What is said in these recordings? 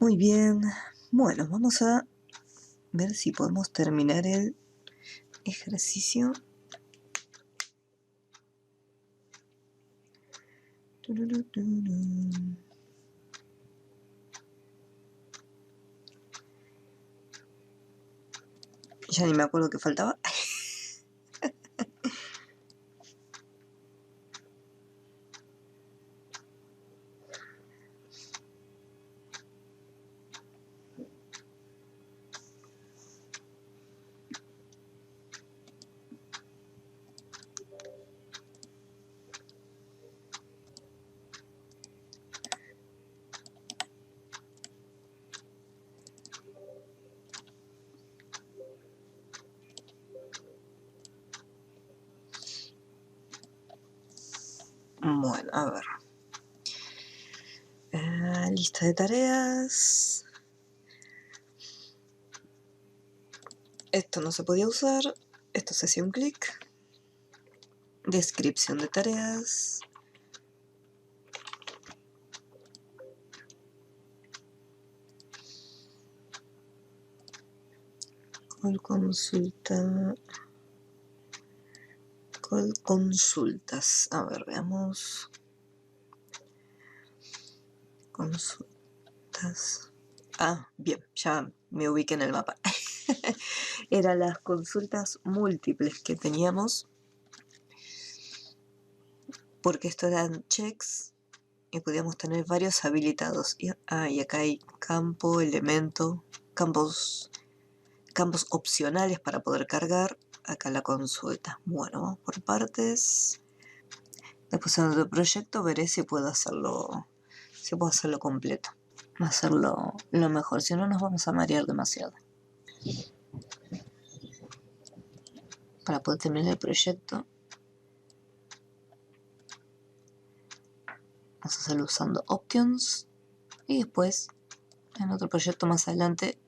Muy bien, bueno, vamos a ver si podemos terminar el ejercicio. Ya ni me acuerdo qué faltaba. Bueno, a ver. Lista de tareas. Esto no se podía usar. Esto se hacía un clic. Descripción de tareas. Consultas. A ver, veamos. Consultas. Ah, bien, ya me ubiqué en el mapa. Eran las consultas múltiples que teníamos, porque esto eran checks y podíamos tener varios habilitados. Y acá hay campo, elemento, campos opcionales para poder cargar. Acá la consulta. Bueno, vamos por partes. Después en otro proyecto veré si puedo hacerlo completo. Hacerlo lo mejor, si no nos vamos a marear demasiado. Para poder terminar el proyecto, vamos a hacerlo usando options y después en otro proyecto más adelante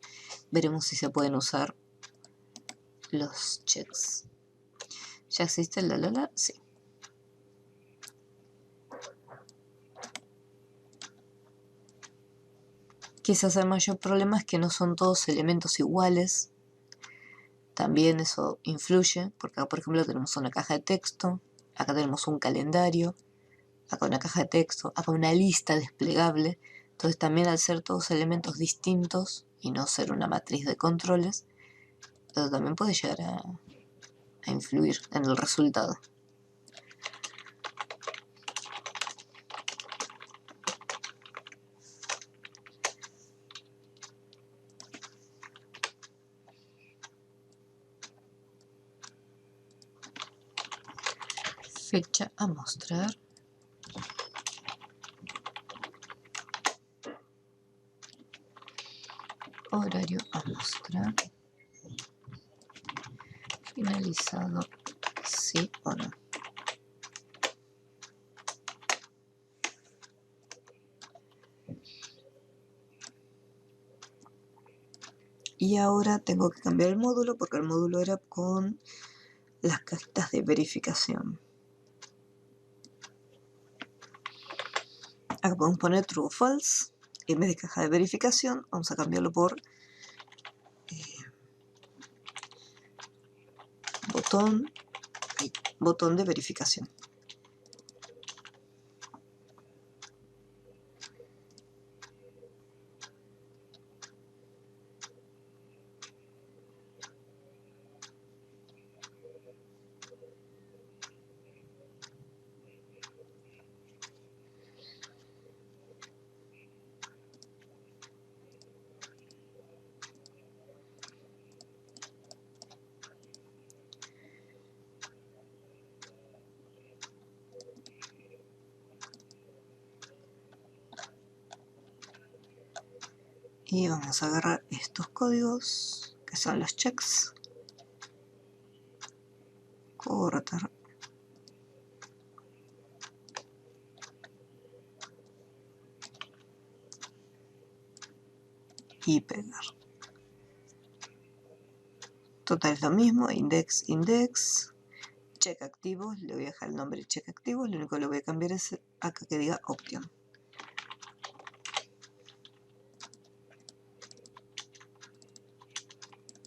veremos si se pueden usar los checks. ¿Ya existe el Sí. Quizás el mayor problema es que no son todos elementos iguales. También eso influye, porque acá por ejemplo tenemos una caja de texto, acá tenemos un calendario, acá una caja de texto, acá una lista desplegable. Entonces también al ser todos elementos distintos y no ser una matriz de controles, eso también puede llegar a influir en el resultado. Fecha a mostrar. Horario a mostrar. Finalizado, sí o no. Y ahora tengo que cambiar el módulo porque el módulo era con las cajitas de verificación. Acá podemos poner true o false. En vez de caja de verificación, vamos a cambiarlo por botón de verificación. Y vamos a agarrar estos códigos, que son los checks. Cortar. Y pegar. Total es lo mismo, index, check activo, le voy a dejar el nombre check activo, lo único que le voy a cambiar es acá que diga option.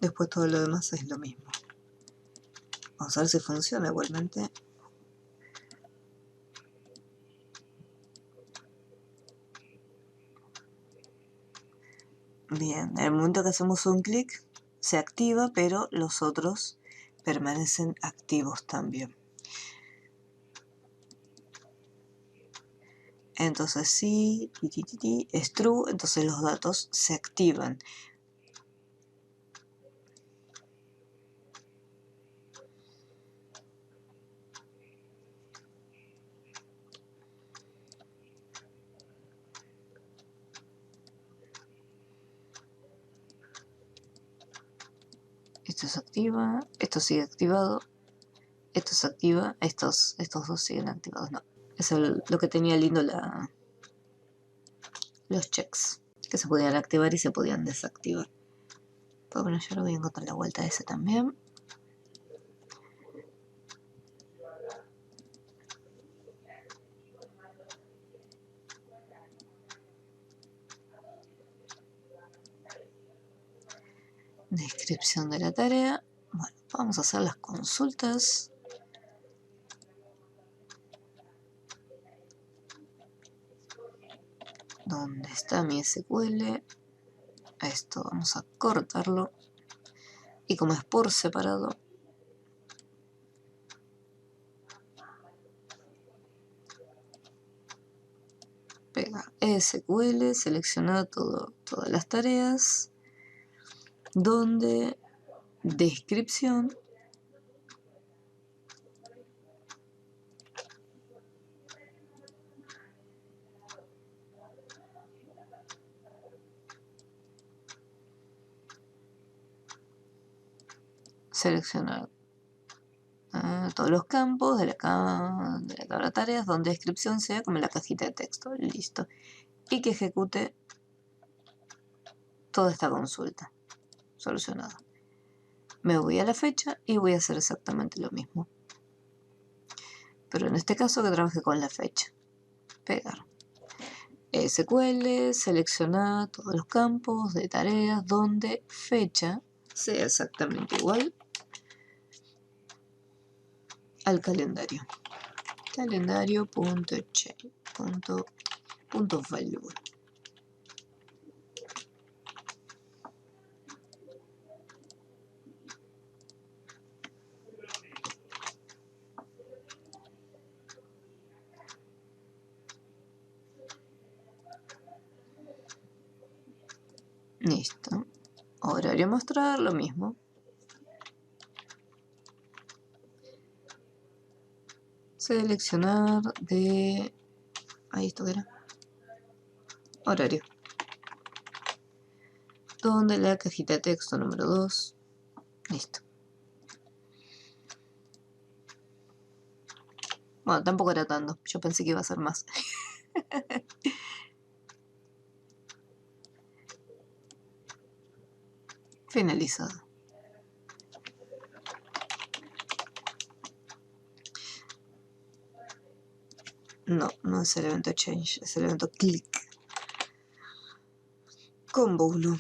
Después todo lo demás es lo mismo. Vamos a ver si funciona igualmente. Bien, en el momento que hacemos un clic se activa, pero los otros permanecen activos también. Entonces si es true, entonces los datos se activan. Esto se activa, esto sigue activado, esto se activa, estos dos siguen activados, no. Eso es lo que tenía lindo los checks, que se podían activar y se podían desactivar. Pero bueno, yo lo voy a encontrar la vuelta a ese también. Descripción de la tarea. Bueno, vamos a hacer las consultas. ¿Dónde está mi SQL? Esto vamos a cortarlo. Y como es por separado, pega SQL, selecciona todas las tareas, donde descripción, seleccionar todos los campos de la tabla de tareas, donde descripción sea como la cajita de texto, listo, y que ejecute toda esta consulta. Solucionado. Me voy a la fecha y voy a hacer exactamente lo mismo. Pero en este caso que trabaje con la fecha. Pegar. SQL, seleccionar todos los campos de tareas donde fecha sea exactamente igual al calendario. Calendario.change.value. Listo. Horario mostrar, lo mismo. Seleccionar de... Ahí esto era. Horario. Donde la cajita de texto número 2. Listo. Bueno, tampoco era tanto. Yo pensé que iba a ser más. Finalizado. No, no es el evento change, es el evento click. Combo 1.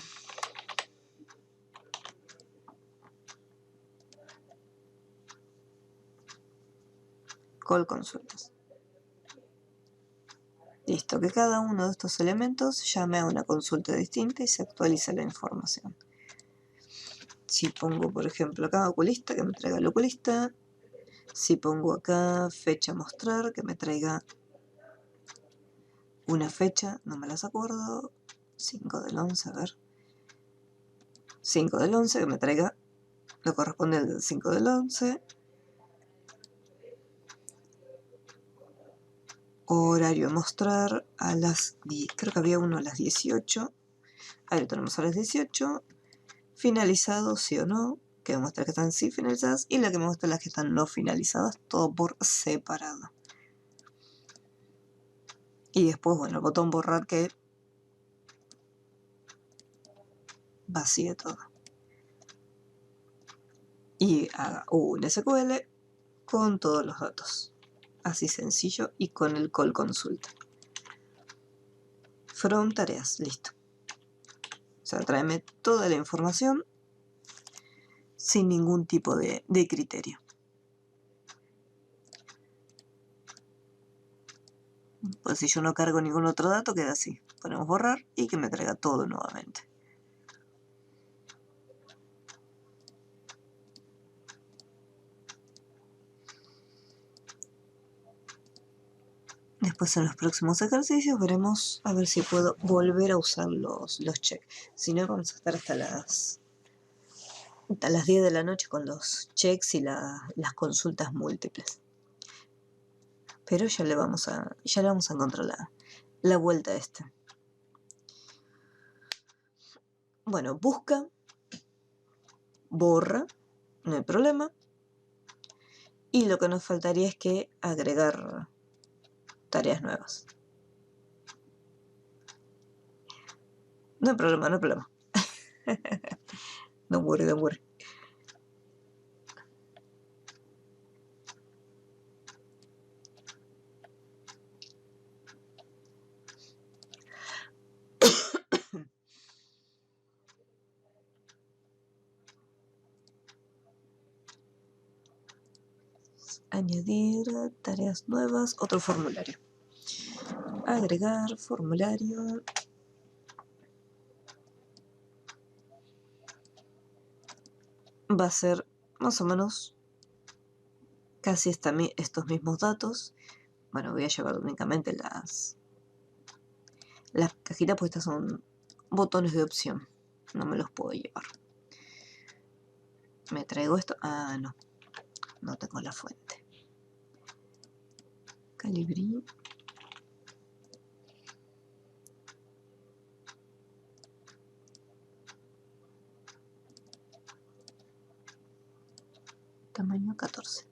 Call consultas. Listo, que cada uno de estos elementos llame a una consulta distinta y se actualiza la información. Si pongo, por ejemplo, acá oculista, que me traiga el oculista. Si pongo acá fecha mostrar, que me traiga una fecha, no me las acuerdo. 5 del 11, a ver. 5 del 11, que me traiga lo corresponde al 5 del 11. Horario mostrar a las 10, creo que había uno a las 18. Ahí lo tenemos a las 18. Finalizado, sí o no, que me muestra que están sí finalizadas, y la que me muestra las que están no finalizadas, todo por separado. Y después, bueno, el botón borrar que vacíe todo. Y haga un SQL con todos los datos. Así sencillo y con el call consulta. From tareas, listo. O sea, tráeme toda la información sin ningún tipo de criterio. Pues si yo no cargo ningún otro dato, queda así. Ponemos borrar y que me traiga todo nuevamente. Después en los próximos ejercicios veremos a ver si puedo volver a usar los checks. Si no, vamos a estar hasta las 10 de la noche con los checks y las consultas múltiples. Pero ya le vamos a encontrar la vuelta a este. Bueno, busca, borra, no hay problema. Y lo que nos faltaría es que agregar tareas nuevas. No hay problema, no hay problema. Don't worry, don't worry. Añadir tareas nuevas, otro formulario. Agregar formulario. Va a ser más o menos casi estos mismos datos. Bueno, voy a llevar únicamente las cajitas, porque estas son botones de opción. No me los puedo llevar. ¿Me traigo esto? Ah, no. No tengo la fuente. Calibrí. Tamaño 14.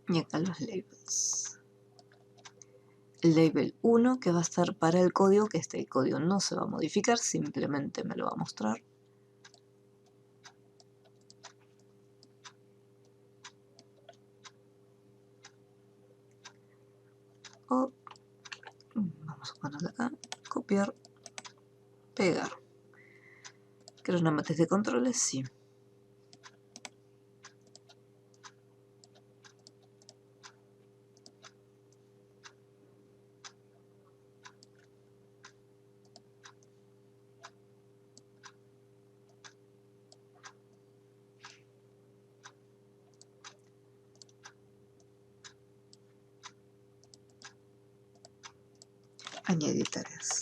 Y acá los labels. El label 1 que va a estar para el código, que este código no se va a modificar, simplemente me lo va a mostrar. Vamos a ponerlo acá, copiar, pegar. ¿Crear una matriz de controles? Sí. Añadir tareas.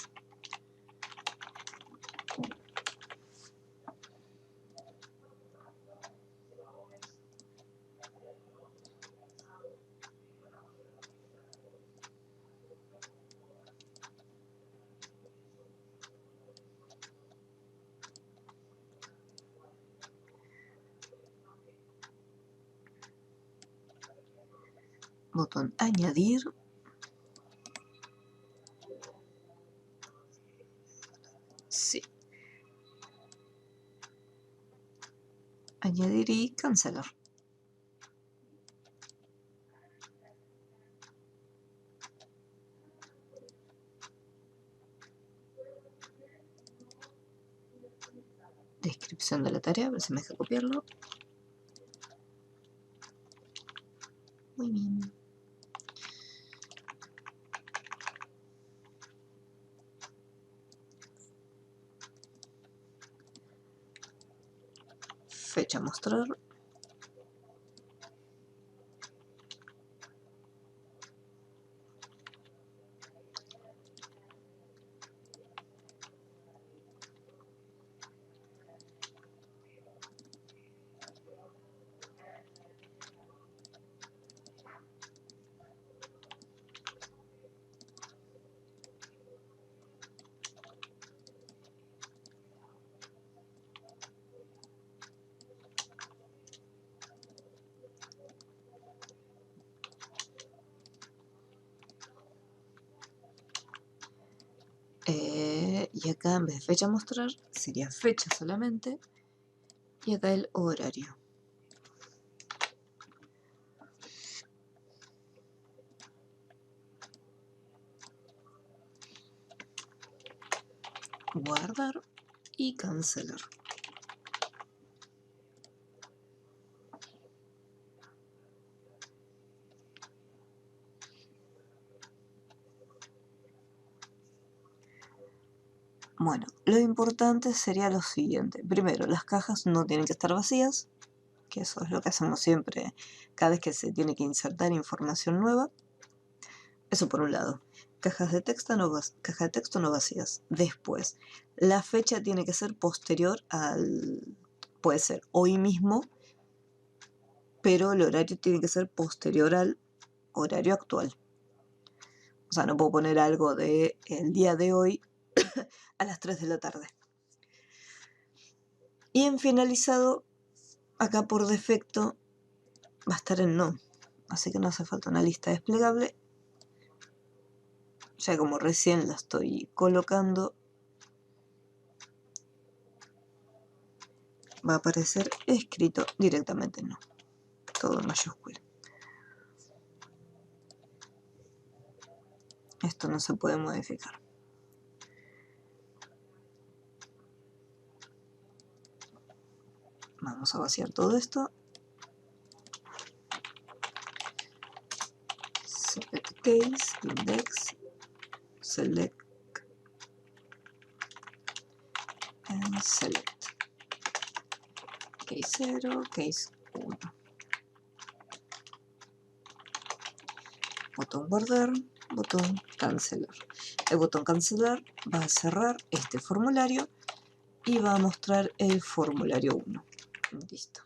Botón añadir. Sí. Añadir y cancelar. Descripción de la tarea, a ver si me deja copiarlo. Muy bien. Fecha mostrar. Y acá en vez de fecha mostrar sería fecha solamente, y acá el horario. guardar y cancelar. Bueno, lo importante sería lo siguiente. Primero, las cajas no tienen que estar vacías, que eso es lo que hacemos siempre cada vez que se tiene que insertar información nueva. Eso por un lado. Cajas de texto no vacías. Después, la fecha tiene que ser posterior al... Puede ser hoy mismo, pero el horario tiene que ser posterior al horario actual. O sea, no puedo poner algo de el día de hoy a las 3 de la tarde. Y en finalizado, acá por defecto va a estar en no. Así que no hace falta una lista desplegable. Ya como recién la estoy colocando, va a aparecer escrito directamente no. Todo en mayúscula. Esto no se puede modificar. Vamos a vaciar todo esto. Select case, index, select and select. Case 0, case 1. Botón guardar, botón cancelar. El botón cancelar va a cerrar este formulario y va a mostrar el formulario 1. Listo.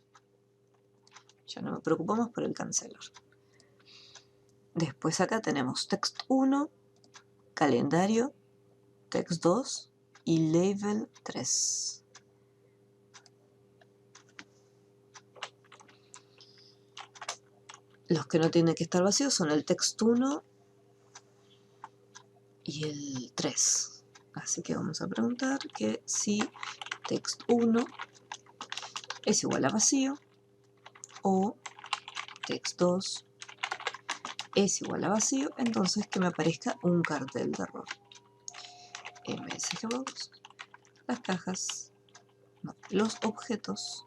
Ya no me preocupo más por el cancelar. Después acá tenemos text 1, calendario, text 2 y label 3. Los que no tienen que estar vacíos son el text 1 y el 3. Así que vamos a preguntar que si text 1 es igual a vacío o text 2 es igual a vacío, entonces que me aparezca un cartel de error. MSGbox, las cajas, no, los objetos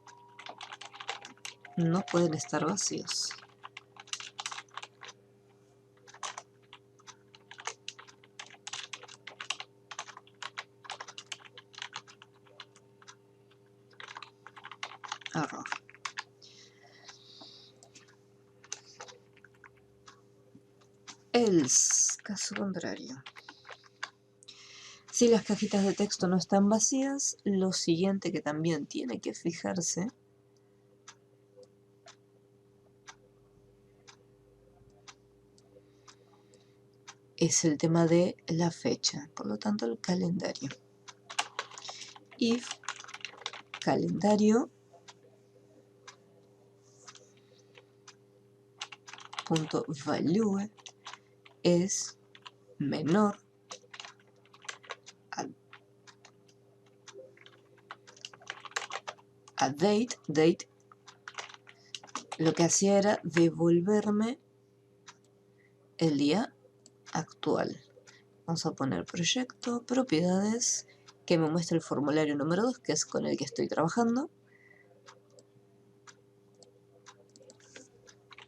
no pueden estar vacíos. Error. Else, caso contrario. Si las cajitas de texto no están vacías, lo siguiente que también tiene que fijarse es el tema de la fecha, por lo tanto el calendario. If calendario punto value es menor a date lo que hacía era devolverme el día actual. Vamos a poner proyecto, propiedades, que me muestre el formulario número 2, que es con el que estoy trabajando.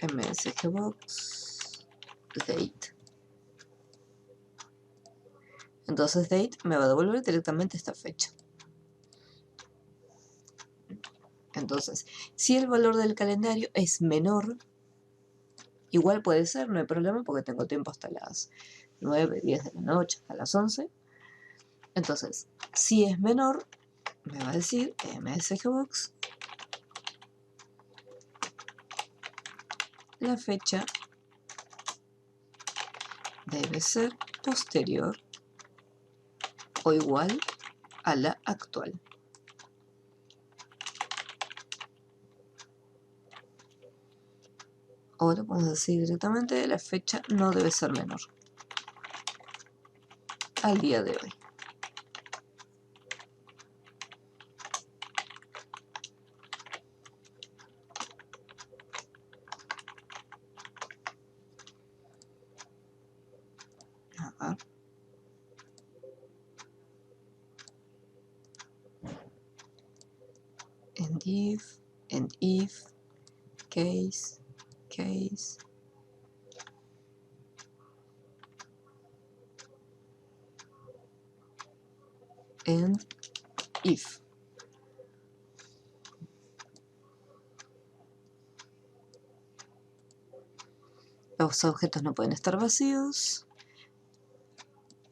MSGbox date. Entonces date me va a devolver directamente esta fecha. Entonces, si el valor del calendario es menor, igual puede ser, no hay problema porque tengo tiempo hasta las 9, 10 de la noche, hasta las 11. Entonces, si es menor, me va a decir MSGbox la fecha debe ser posterior o igual a la actual. Ahora podemos decir directamente la fecha no debe ser menor al día de hoy. A ver. end if, case, end if. Los objetos no pueden estar vacíos.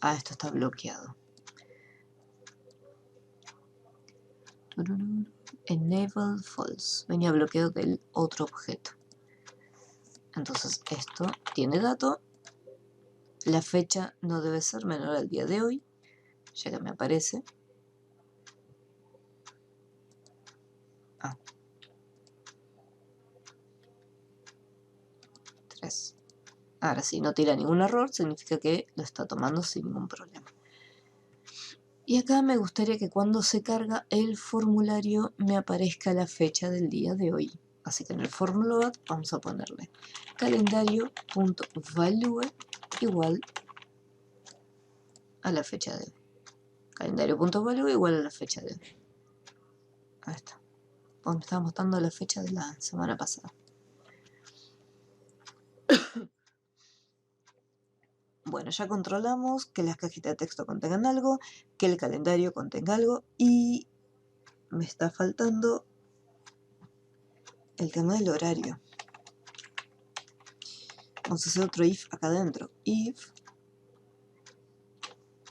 Esto está bloqueado. Enable false. Venía bloqueado del otro objeto. Entonces esto tiene dato. La fecha no debe ser menor al día de hoy, ya que me aparece. 3. Ahora si no tira ningún error, significa que lo está tomando sin ningún problema. Y acá me gustaría que cuando se carga el formulario me aparezca la fecha del día de hoy. Así que en el formload vamos a ponerle calendario.value igual a la fecha de hoy. Calendario.value igual a la fecha de hoy. Ahí está. Me estaba mostrando la fecha de la semana pasada. Bueno, ya controlamos que las cajitas de texto contengan algo, que el calendario contenga algo y me está faltando el tema del horario. Vamos a hacer otro if acá adentro. If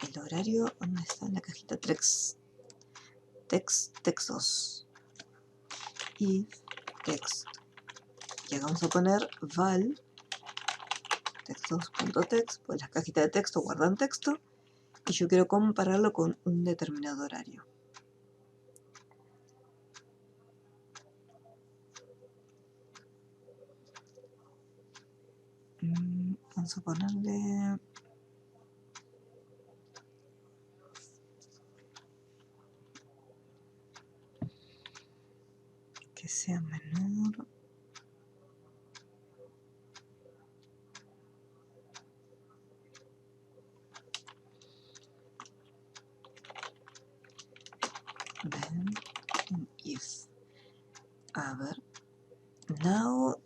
el horario, ¿dónde está? En la cajita textos. If text. Y acá vamos a poner val textos.text, pues las cajitas de texto guardan texto y yo quiero compararlo con un determinado horario. Vamos a ponerle que sea menor than if. A ver, now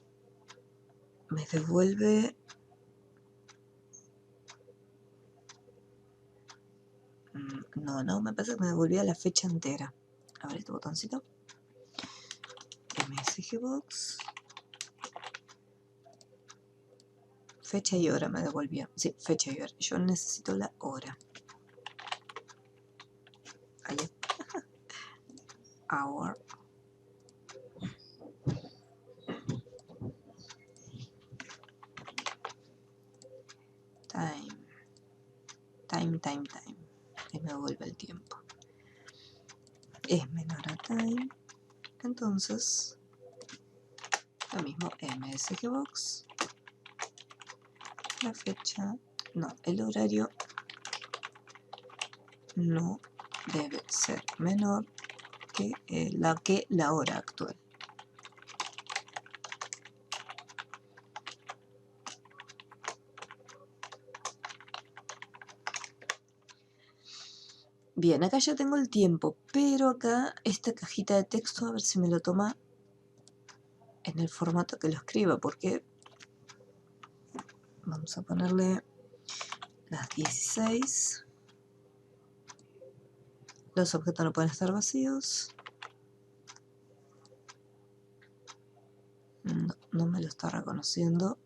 me devuelve no, me parece que me devolvía la fecha entera. A ver este botoncito. MSGBox. Fecha y hora me devolvía. Sí, fecha y hora. Yo necesito la hora. Ahí está. Hour. Time. Y me devuelve el tiempo. Es menor a time. Entonces, lo mismo, MSGBox. La fecha, no, el horario no debe ser menor que la hora actual. Bien, acá ya tengo el tiempo, pero acá esta cajita de texto, a ver si me lo toma en el formato que lo escriba, porque vamos a ponerle las 16. Los objetos no pueden estar vacíos. No me lo está reconociendo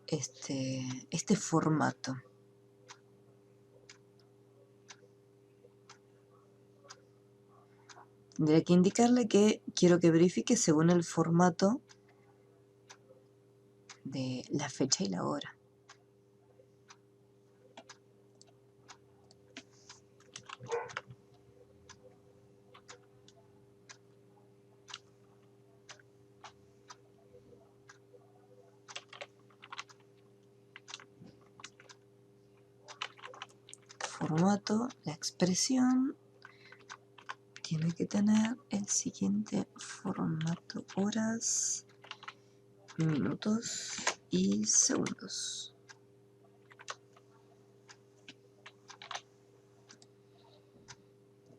este formato. Tendré que indicarle que quiero que verifique según el formato de la fecha y la hora. Formato, la expresión tiene que tener el siguiente formato: horas, minutos y segundos.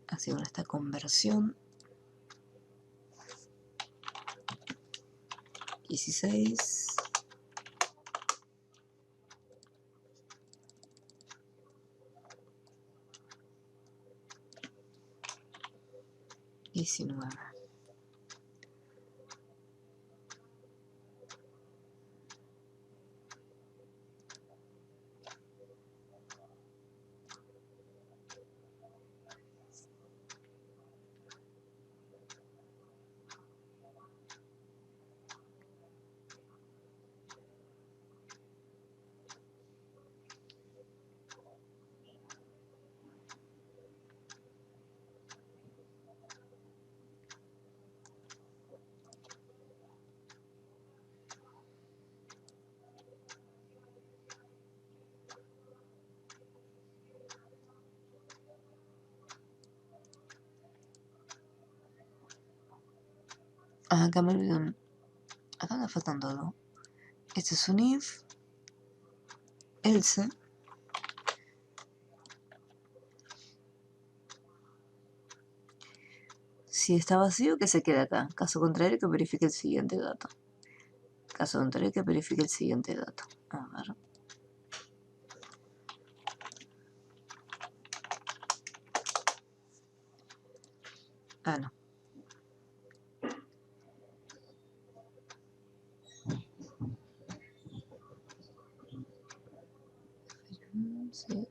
Así con esta conversión 16. 19. Acá me olvidó. Acá me faltan todo. Este es un if, else. Si está vacío, que se quede acá. Caso contrario, que verifique el siguiente dato. Caso contrario, que verifique el siguiente dato. A ver. Ah, no. Sí.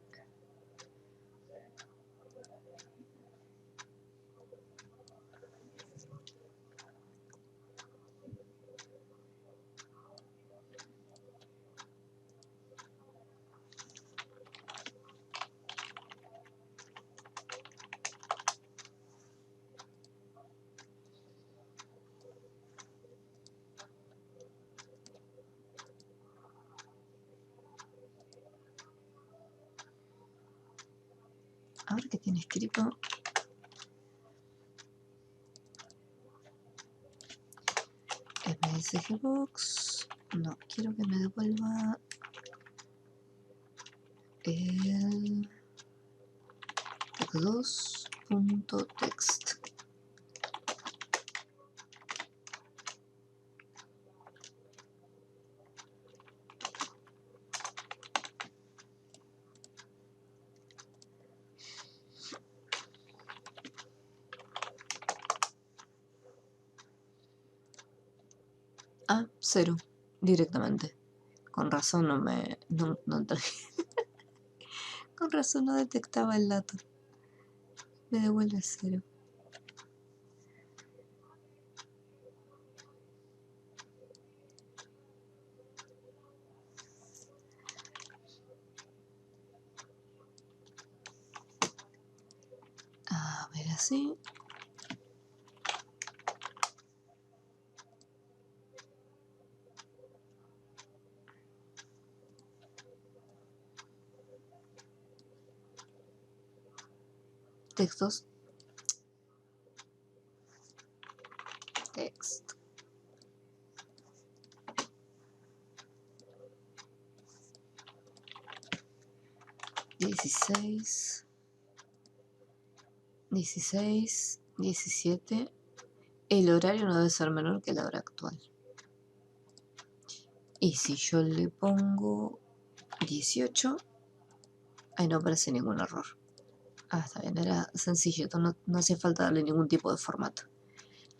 A ver qué tiene escrito. MSGBox. No, quiero que me devuelva el text2.text. Ah, 0. Directamente. Con razón no me... No con razón no detectaba el dato. Me devuelve 0. A ver, así. Textos. Text. Dieciséis. 17. El horario no debe ser menor que la hora actual. Y si yo le pongo 18, ahí no aparece ningún error. Ah, está bien, era sencillo, no hacía falta darle ningún tipo de formato.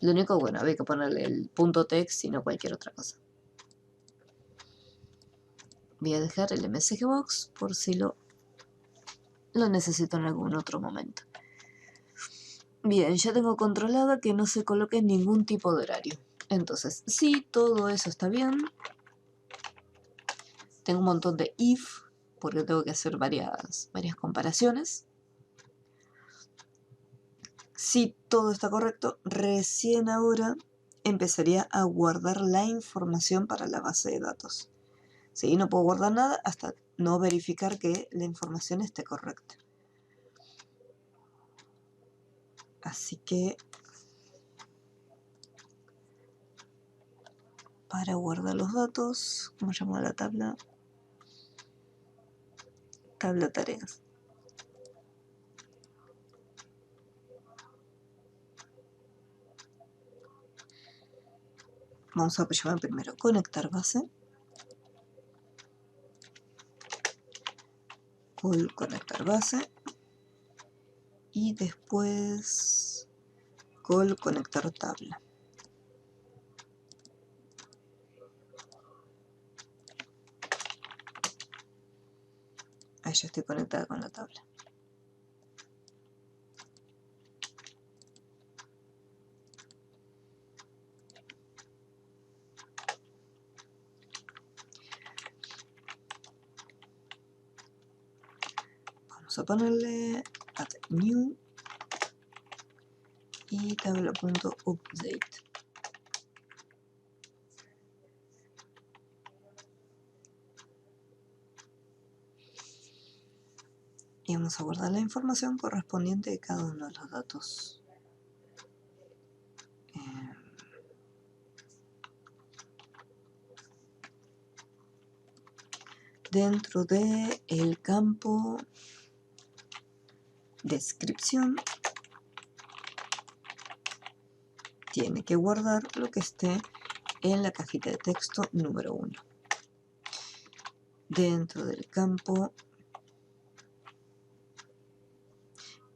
Lo único, bueno, había que ponerle el punto text y no cualquier otra cosa. Voy a dejar el MSGBox por si lo necesito en algún otro momento. Bien, ya tengo controlada que no se coloque ningún tipo de horario. Entonces, si todo eso está bien, tengo un montón de if, porque tengo que hacer varias comparaciones. Si todo está correcto, recién ahora empezaría a guardar la información para la base de datos. ¿Sí? No puedo guardar nada hasta no verificar que la información esté correcta. Así que para guardar los datos, ¿cómo llamo la tabla? Tabla tareas. Vamos a llamar primero conectar base. Call conectar base. Y después call conectar tabla. Ahí ya estoy conectada con la tabla. Vamos a ponerle add new y tabla.update. Y vamos a guardar la información correspondiente de cada uno de los datos. Dentro de el campo descripción tiene que guardar lo que esté en la cajita de texto número 1. Dentro del campo,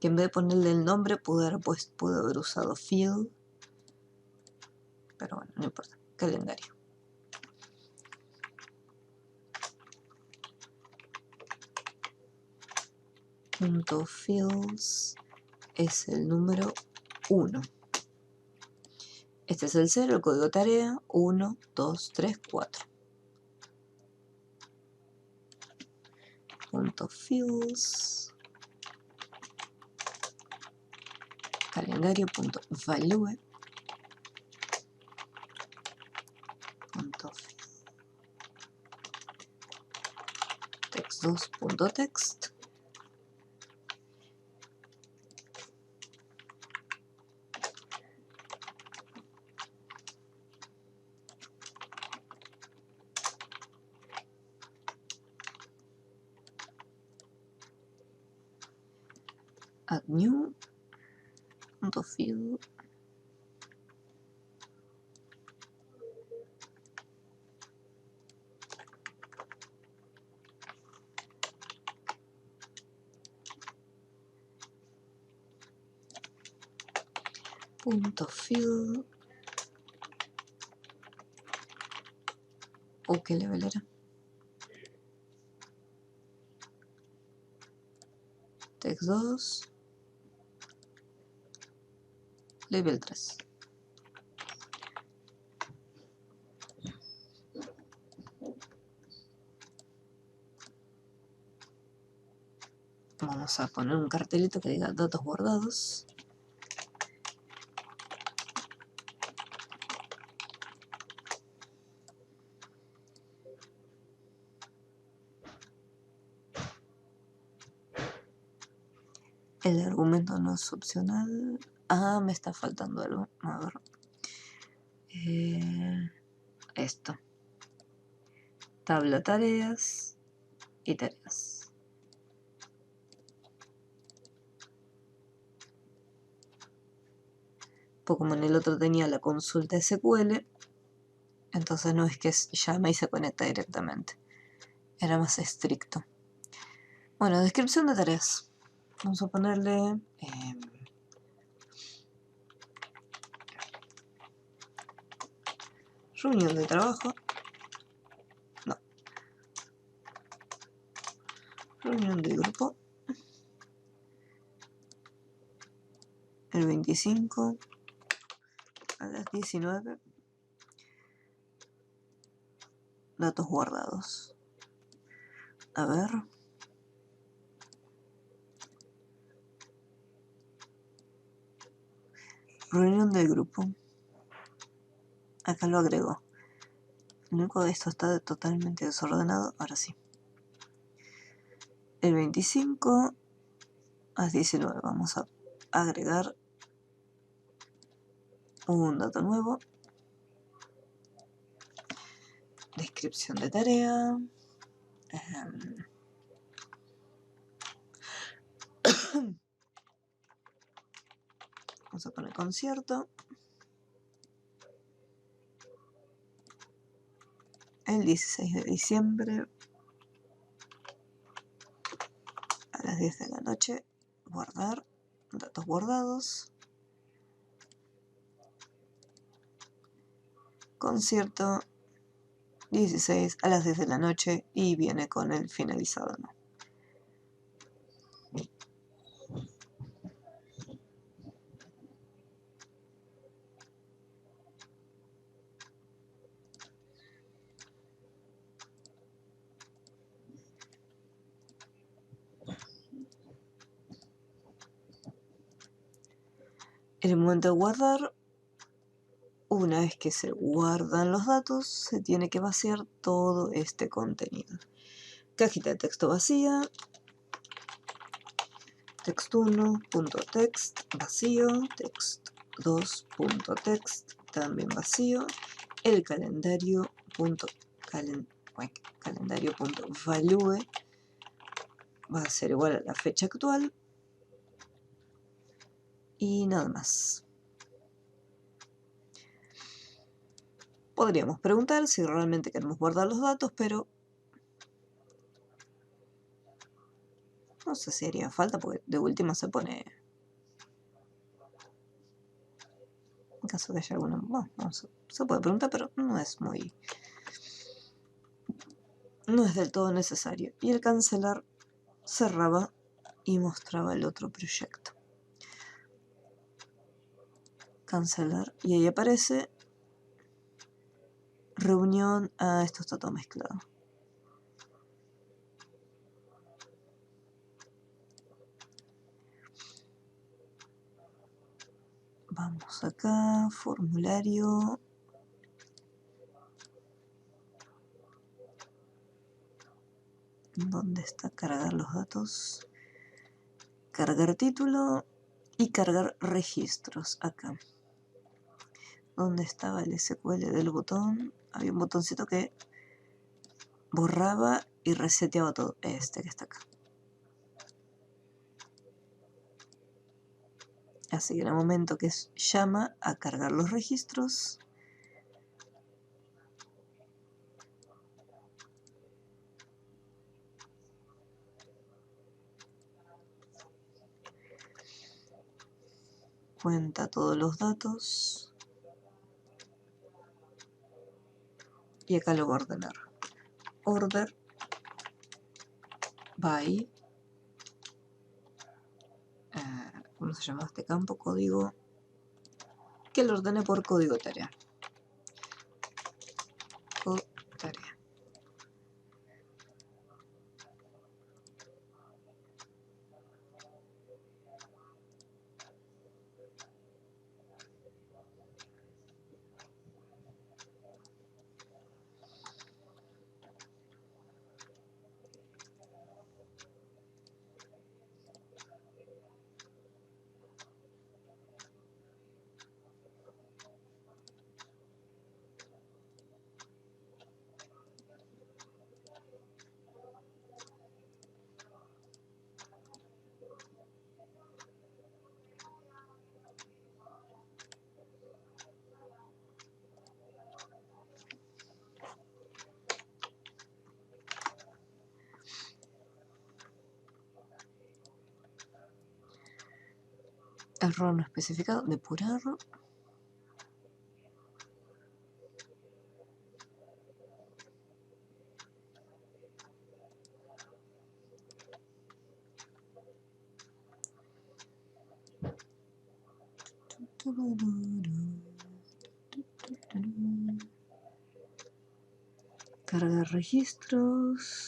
que en vez de ponerle el nombre pude haber usado field, pero bueno, no importa, calendario. Punto fields es el número 1. Este es el 0, el código tarea, 1, 2, 3, 4. Punto fields calendario.value text2.text add new .field .field o qué level era, text2 level 3. Vamos a poner un cartelito que diga datos guardados. El argumento no es opcional. Ah, me está faltando algo. A ver. Esto. Tabla tareas y tareas. Pues como en el otro tenía la consulta SQL, entonces no es que llama y se conecta directamente. Era más estricto. Bueno, descripción de tareas. Vamos a ponerle reunión de trabajo. No. Reunión de grupo. El 25 a las 19. Datos guardados. A ver. Reunión del grupo. Acá lo agrego. Lo único de esto está totalmente desordenado. Ahora sí. El 25 a las 19. Vamos a agregar un dato nuevo. Descripción de tarea. Vamos a poner concierto. el 16 de diciembre a las 10 de la noche. Guardar, datos guardados. Concierto 16 a las 10 de la noche y viene con el finalizado, ¿no? En el momento de guardar, una vez que se guardan los datos, se tiene que vaciar todo este contenido. Cajita de texto vacía, text1.text vacío, text2.text también vacío, el calendario.value va a ser igual a la fecha actual y nada más. Podríamos preguntar si realmente queremos guardar los datos, pero no sé si haría falta porque de última se pone, en caso de que haya alguna, bueno, no se puede preguntar, pero no es del todo necesario. Y el cancelar cerraba y mostraba el otro proyecto. Cancelar y ahí aparece reunión. Esto está todo mezclado. Vamos acá, formulario. ¿Dónde está cargar los datos? Cargar título y cargar registros acá. ¿Dónde estaba el SQL del botón? Había un botoncito que borraba y reseteaba todo. Este que está acá. Así que en el momento que llama a cargar los registros, cuenta todos los datos y acá lo va a ordenar. Order by, ¿cómo se llama este campo? Código, que lo ordene por código tarea. Tarea. Error no especificado, depurar. Cargar registros.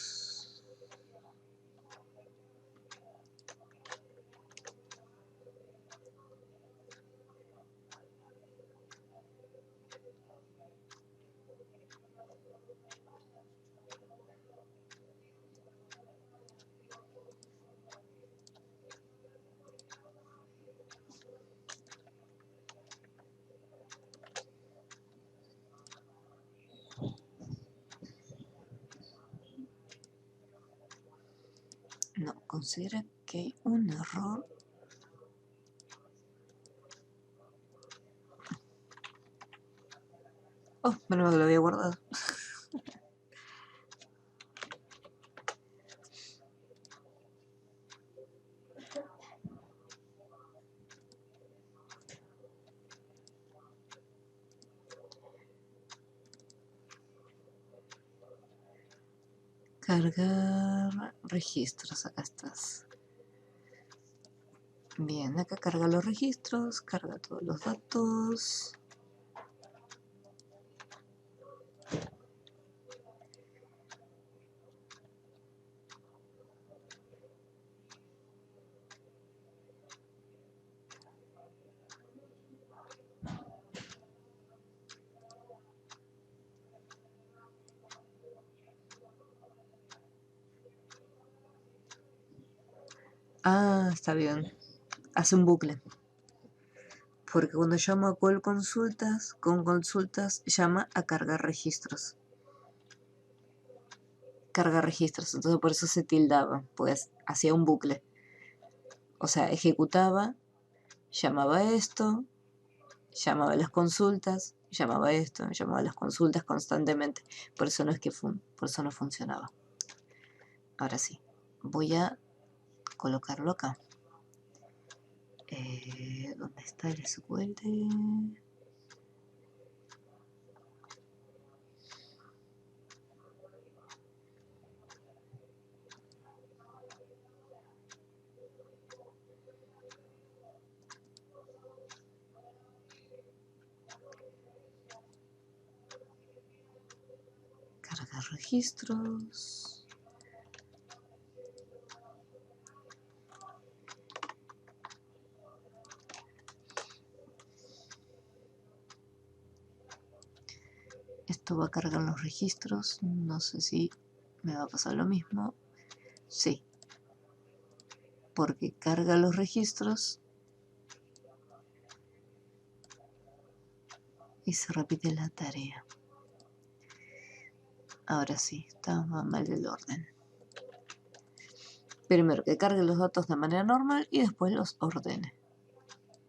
No, considera que hay un error. Oh, menos mal que lo había guardado. Cargar registros, acá estás. Bien, acá carga los registros, carga todos los datos. Ah, está bien. Hace un bucle. Porque cuando llamo a call consultas, con consultas llama a cargar registros. Carga registros, entonces por eso se tildaba, pues hacía un bucle. O sea, ejecutaba, llamaba esto, llamaba a las consultas, llamaba esto, llamaba a las consultas constantemente. Por eso no es que por eso no funcionaba. Ahora sí, voy a colocarlo acá. ¿Dónde está el SQL? Cargar registros. Esto va a cargar los registros. No sé si me va a pasar lo mismo. Sí. Porque carga los registros y se repite la tarea. Ahora sí, estaba mal el orden. Primero que cargue los datos de manera normal y después los ordene.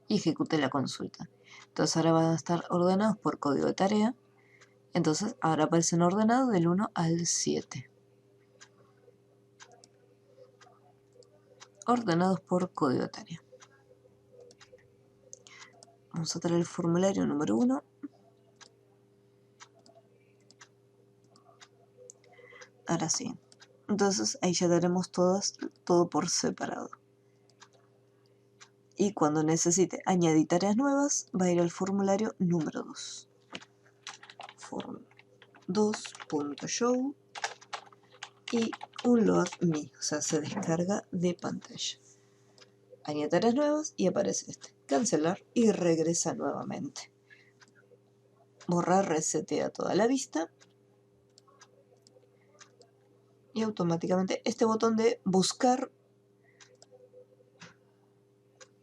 Y ejecute la consulta. Entonces ahora van a estar ordenados por código de tarea. Entonces ahora aparecen ordenados del 1 al 7. Ordenados por código de tarea. Vamos a traer el formulario número 1. Ahora sí. Entonces ahí ya tenemos todo por separado. Y cuando necesite añadir tareas nuevas, va a ir al formulario número 2. Form 2.show y un load me, o sea, se descarga de pantalla. Añade tareas nuevas y aparece este. Cancelar y regresa nuevamente. Borrar resetea toda la vista. Y automáticamente este botón de buscar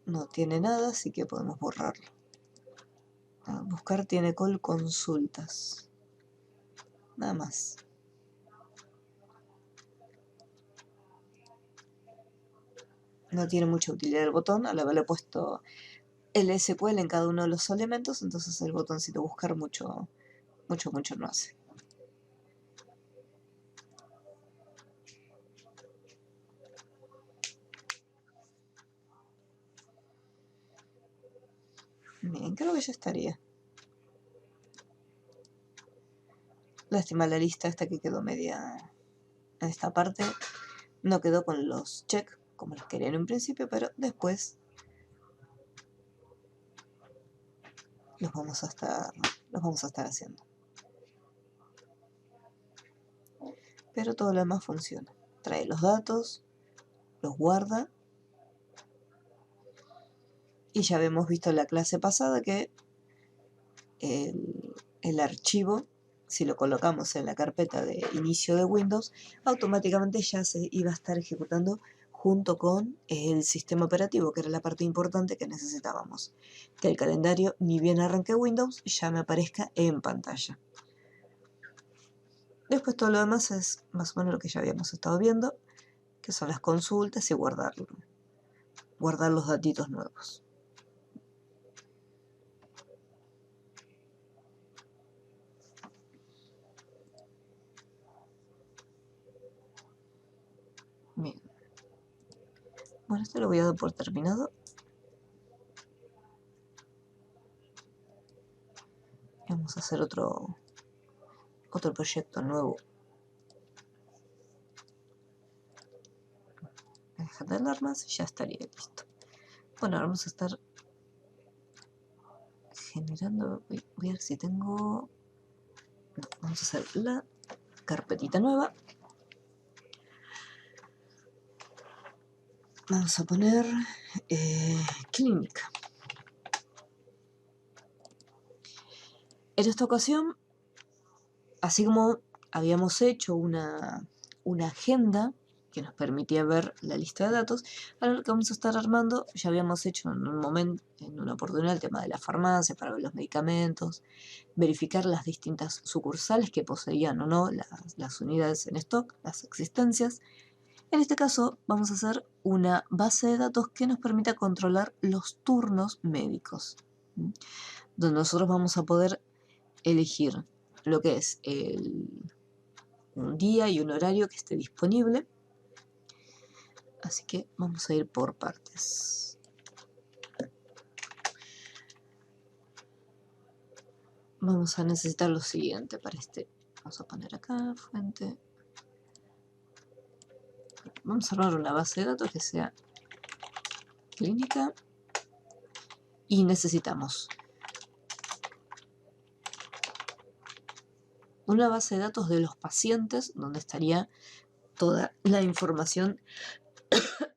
no tiene nada, así que podemos borrarlo. Buscar tiene call consultas. Nada más. No tiene mucha utilidad el botón, al haberle puesto el SQL en cada uno de los elementos, entonces el botoncito buscar mucho no hace. Bien, creo que ya estaría. Lástima la lista esta que quedó media en esta parte. No quedó con los check como los quería en un principio, pero después los vamos a estar haciendo. Pero todo lo demás funciona. Trae los datos, los guarda. Y ya habíamos visto en la clase pasada que el archivo, si lo colocamos en la carpeta de inicio de Windows, automáticamente ya se iba a estar ejecutando junto con el sistema operativo, que era la parte importante que necesitábamos. Que el calendario, ni bien arranque Windows, ya me aparezca en pantalla. Después todo lo demás es más o menos lo que ya habíamos estado viendo, que son las consultas y guardar los datitos nuevos. Bien. Bueno, esto lo voy a dar por terminado. Vamos a hacer otro proyecto nuevo. caja de alarmas, ya estaría listo. Bueno, ahora vamos a estar generando, voy a ver si tengo, no, vamos a hacer la carpetita nueva. Vamos a poner clínica. En esta ocasión, así como habíamos hecho una agenda que nos permitía ver la lista de datos, ahora lo que vamos a estar armando, ya habíamos hecho en un momento, en una oportunidad, el tema de la farmacia para ver los medicamentos, verificar las distintas sucursales que poseían o no las unidades en stock, las existencias. En este caso vamos a hacer una base de datos que nos permita controlar los turnos médicos, donde nosotros vamos a poder elegir lo que es un día y un horario que esté disponible. Así que vamos a ir por partes. Vamos a necesitar lo siguiente para este. Vamos a poner acá, fuente. Vamos a armar una base de datos que sea clínica. Y necesitamos una base de datos de los pacientes, donde estaría toda la información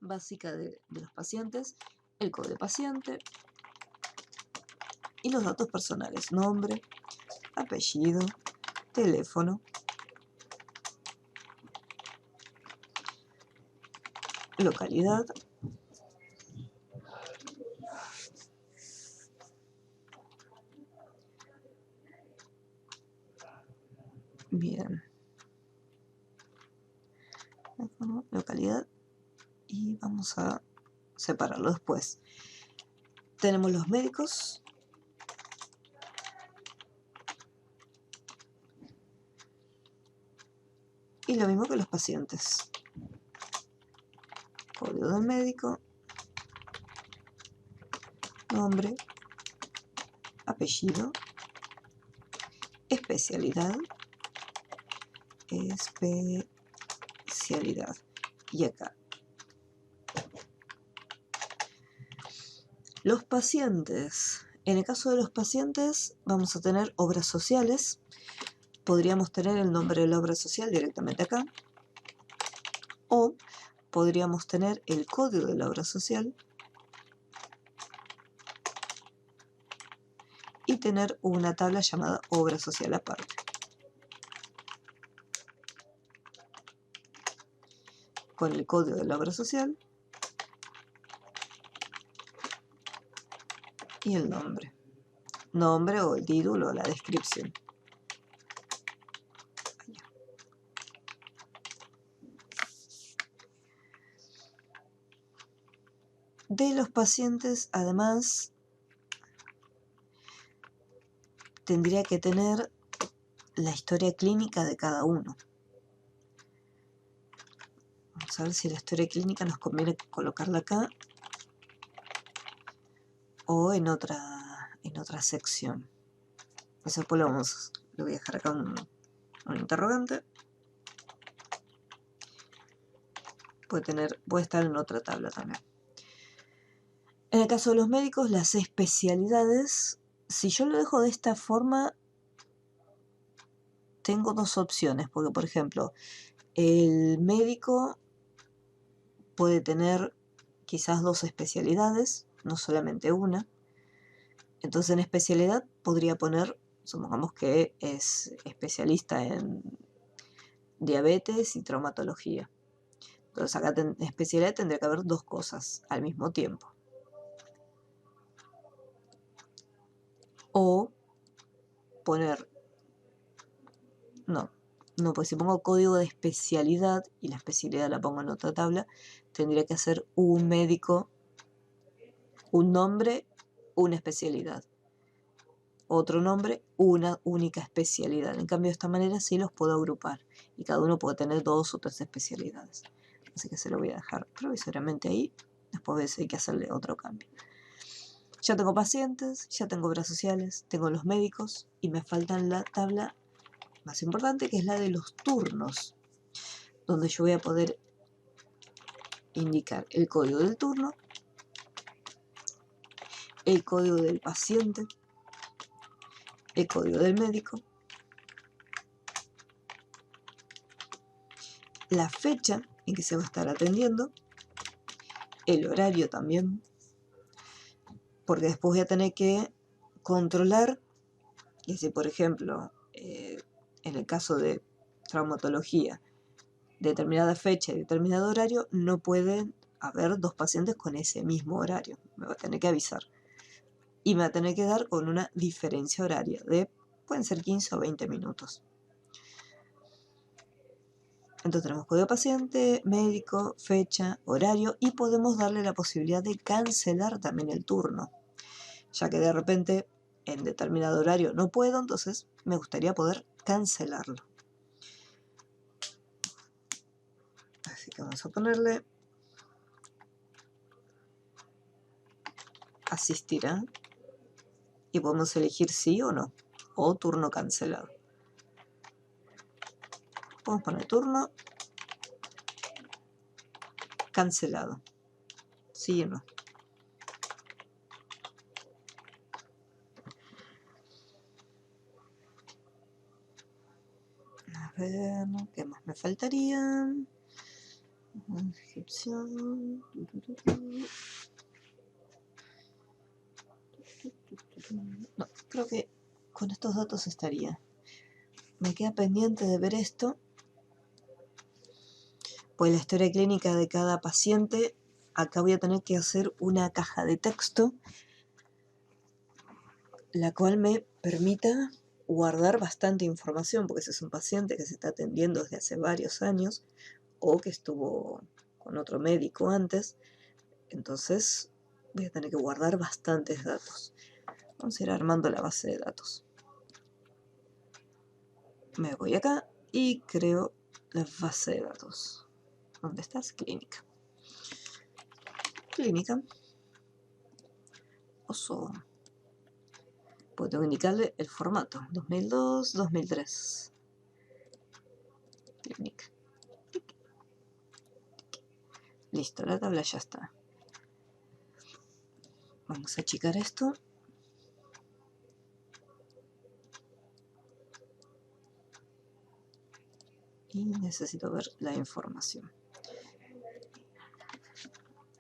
básica de los pacientes, el código de paciente y los datos personales, nombre, apellido, teléfono, localidad, bien, teléfono, localidad, y vamos a separarlo después. Tenemos los médicos, y lo mismo que los pacientes. Código del médico, nombre, apellido, especialidad, y acá los pacientes. En el caso de los pacientes vamos a tener obras sociales. Podríamos tener el nombre de la obra social directamente acá, o podríamos tener el código de la obra social y tener una tabla llamada obra social aparte. Con el código de la obra social y el nombre. Nombre o el título o la descripción. De los pacientes, además, tendría que tener la historia clínica de cada uno. Vamos a ver si la historia clínica nos conviene colocarla acá o en otra sección. Entonces después le voy a dejar acá un interrogante. Puede estar en otra tabla también. En el caso de los médicos, las especialidades, si yo lo dejo de esta forma, tengo dos opciones, porque por ejemplo, el médico puede tener quizás dos especialidades, no solamente una. Entonces en especialidad podría poner, supongamos que es especialista en diabetes y traumatología. Entonces acá en especialidad tendría que haber dos cosas al mismo tiempo. O poner, no, pues si pongo código de especialidad y la especialidad la pongo en otra tabla, tendría que hacer un médico, un nombre, una especialidad. Otro nombre, una única especialidad. En cambio, de esta manera sí los puedo agrupar y cada uno puede tener dos o tres especialidades. Así que se lo voy a dejar provisoriamente ahí. Después hay que hacerle otro cambio. Ya tengo pacientes, ya tengo obras sociales, tengo los médicos y me faltan la tabla más importante, que es la de los turnos, donde yo voy a poder indicar el código del turno, el código del paciente, el código del médico, la fecha en que se va a estar atendiendo, el horario también, porque después voy a tener que controlar, y si por ejemplo, en el caso de traumatología, determinada fecha y determinado horario, no pueden haber dos pacientes con ese mismo horario, me va a tener que avisar. Y me va a tener que dar con una diferencia horaria de, pueden ser 15 o 20 minutos. Entonces tenemos código paciente, médico, fecha, horario y podemos darle la posibilidad de cancelar también el turno, ya que de repente en determinado horario no puedo, entonces me gustaría poder cancelarlo. Así que vamos a ponerle asistirá y podemos elegir sí o no, o turno cancelado. Podemos poner turno cancelado, sí o no. A ver, ¿qué más me faltaría? Inscripción. No, creo que con estos datos estaría. Me queda pendiente de ver esto, pues la historia clínica de cada paciente. Acá voy a tener que hacer una caja de texto, la cual me permita guardar bastante información, porque ese es un paciente que se está atendiendo desde hace varios años o que estuvo con otro médico antes, entonces voy a tener que guardar bastantes datos. Vamos a ir armando la base de datos. Me voy acá y creo la base de datos. ¿Dónde estás? Clínica. Clínica. Oso. Pues tengo que indicarle el formato. 2002, 2003. Clínica. Listo, la tabla ya está. Vamos a achicar esto. Y necesito ver la información.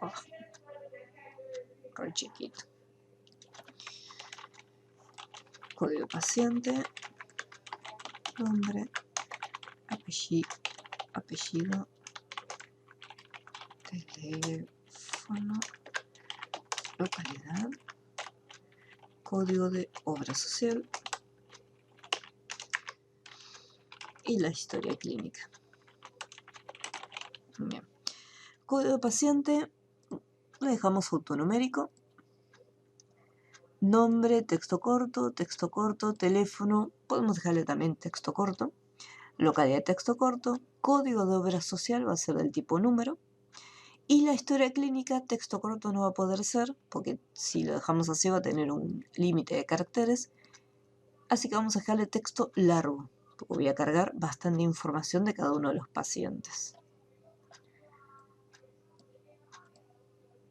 Oh, re chiquito. Código paciente. Nombre. Apellido. Teléfono. Localidad. Código de obra social. Y la historia clínica. Bien. Código de paciente, le dejamos autonumérico. Nombre, texto corto, teléfono, podemos dejarle también texto corto. Localidad de texto corto, código de obra social va a ser del tipo número. Y la historia clínica, texto corto no va a poder ser, porque si lo dejamos así va a tener un límite de caracteres. Así que vamos a dejarle texto largo, porque voy a cargar bastante información de cada uno de los pacientes.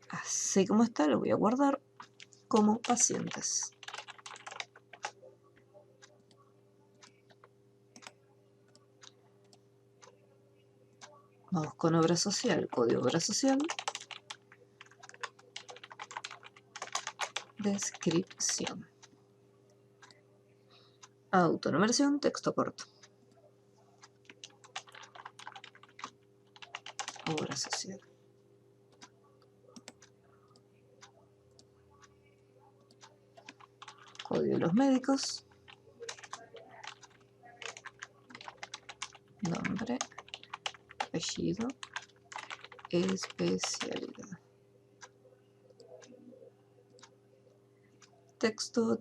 Así como está, lo voy a guardar como pacientes. Vamos con obra social, código de obra social. Descripción. Autonumeración, texto corto. Obra social. Código de los médicos. Nombre. Apellido. Especialidad. Texto.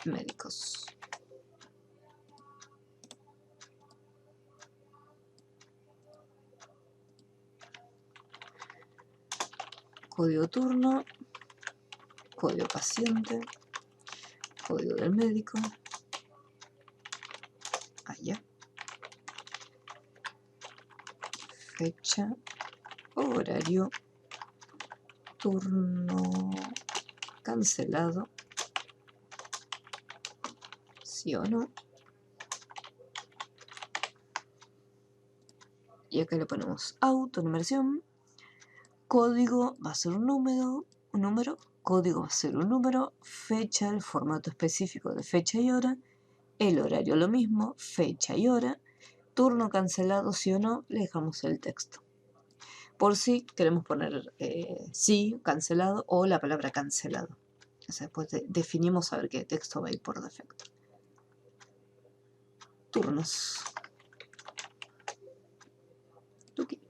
Médicos. Código turno. Código paciente. Código del médico. Allá. fecha, horario, turno cancelado, sí o no. Y acá le ponemos auto, numeración, código va a ser un número, código va a ser un número, fecha, el formato específico de fecha y hora, el horario lo mismo, fecha y hora, turno cancelado sí o no, le dejamos el texto. Por si queremos poner sí, cancelado o la palabra cancelado. O sea, después definimos a ver qué texto va a ir por defecto. Turnos. Tuki.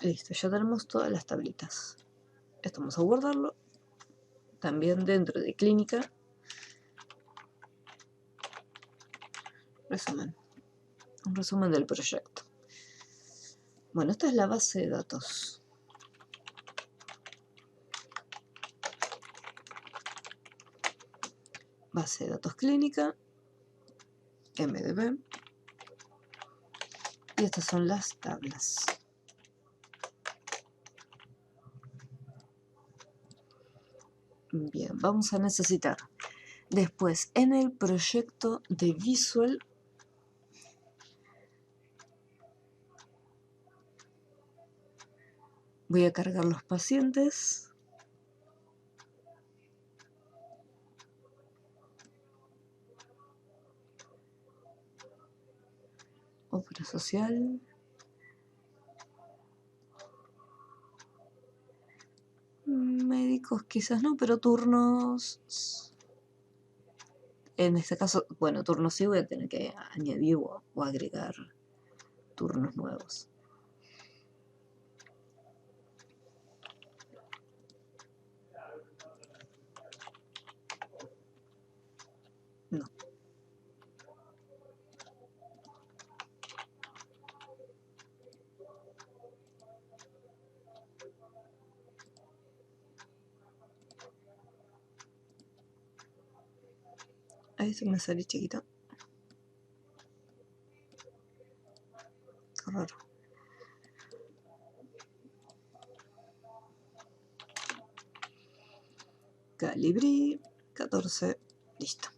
Listo, ya tenemos todas las tablitas. Esto vamos a guardarlo. También dentro de clínica. Resumen. Un resumen del proyecto. Bueno, esta es la base de datos. Base de datos clínica. MDB. Y estas son las tablas. Bien, vamos a necesitar después en el proyecto de Visual voy a cargar los pacientes. Obra social. Médicos quizás no, pero turnos. En este caso, bueno, turnos sí voy a tener que añadir o agregar turnos nuevos. No. Ahí se me sale chiquito. Qué raro. Calibrí 14. Listo.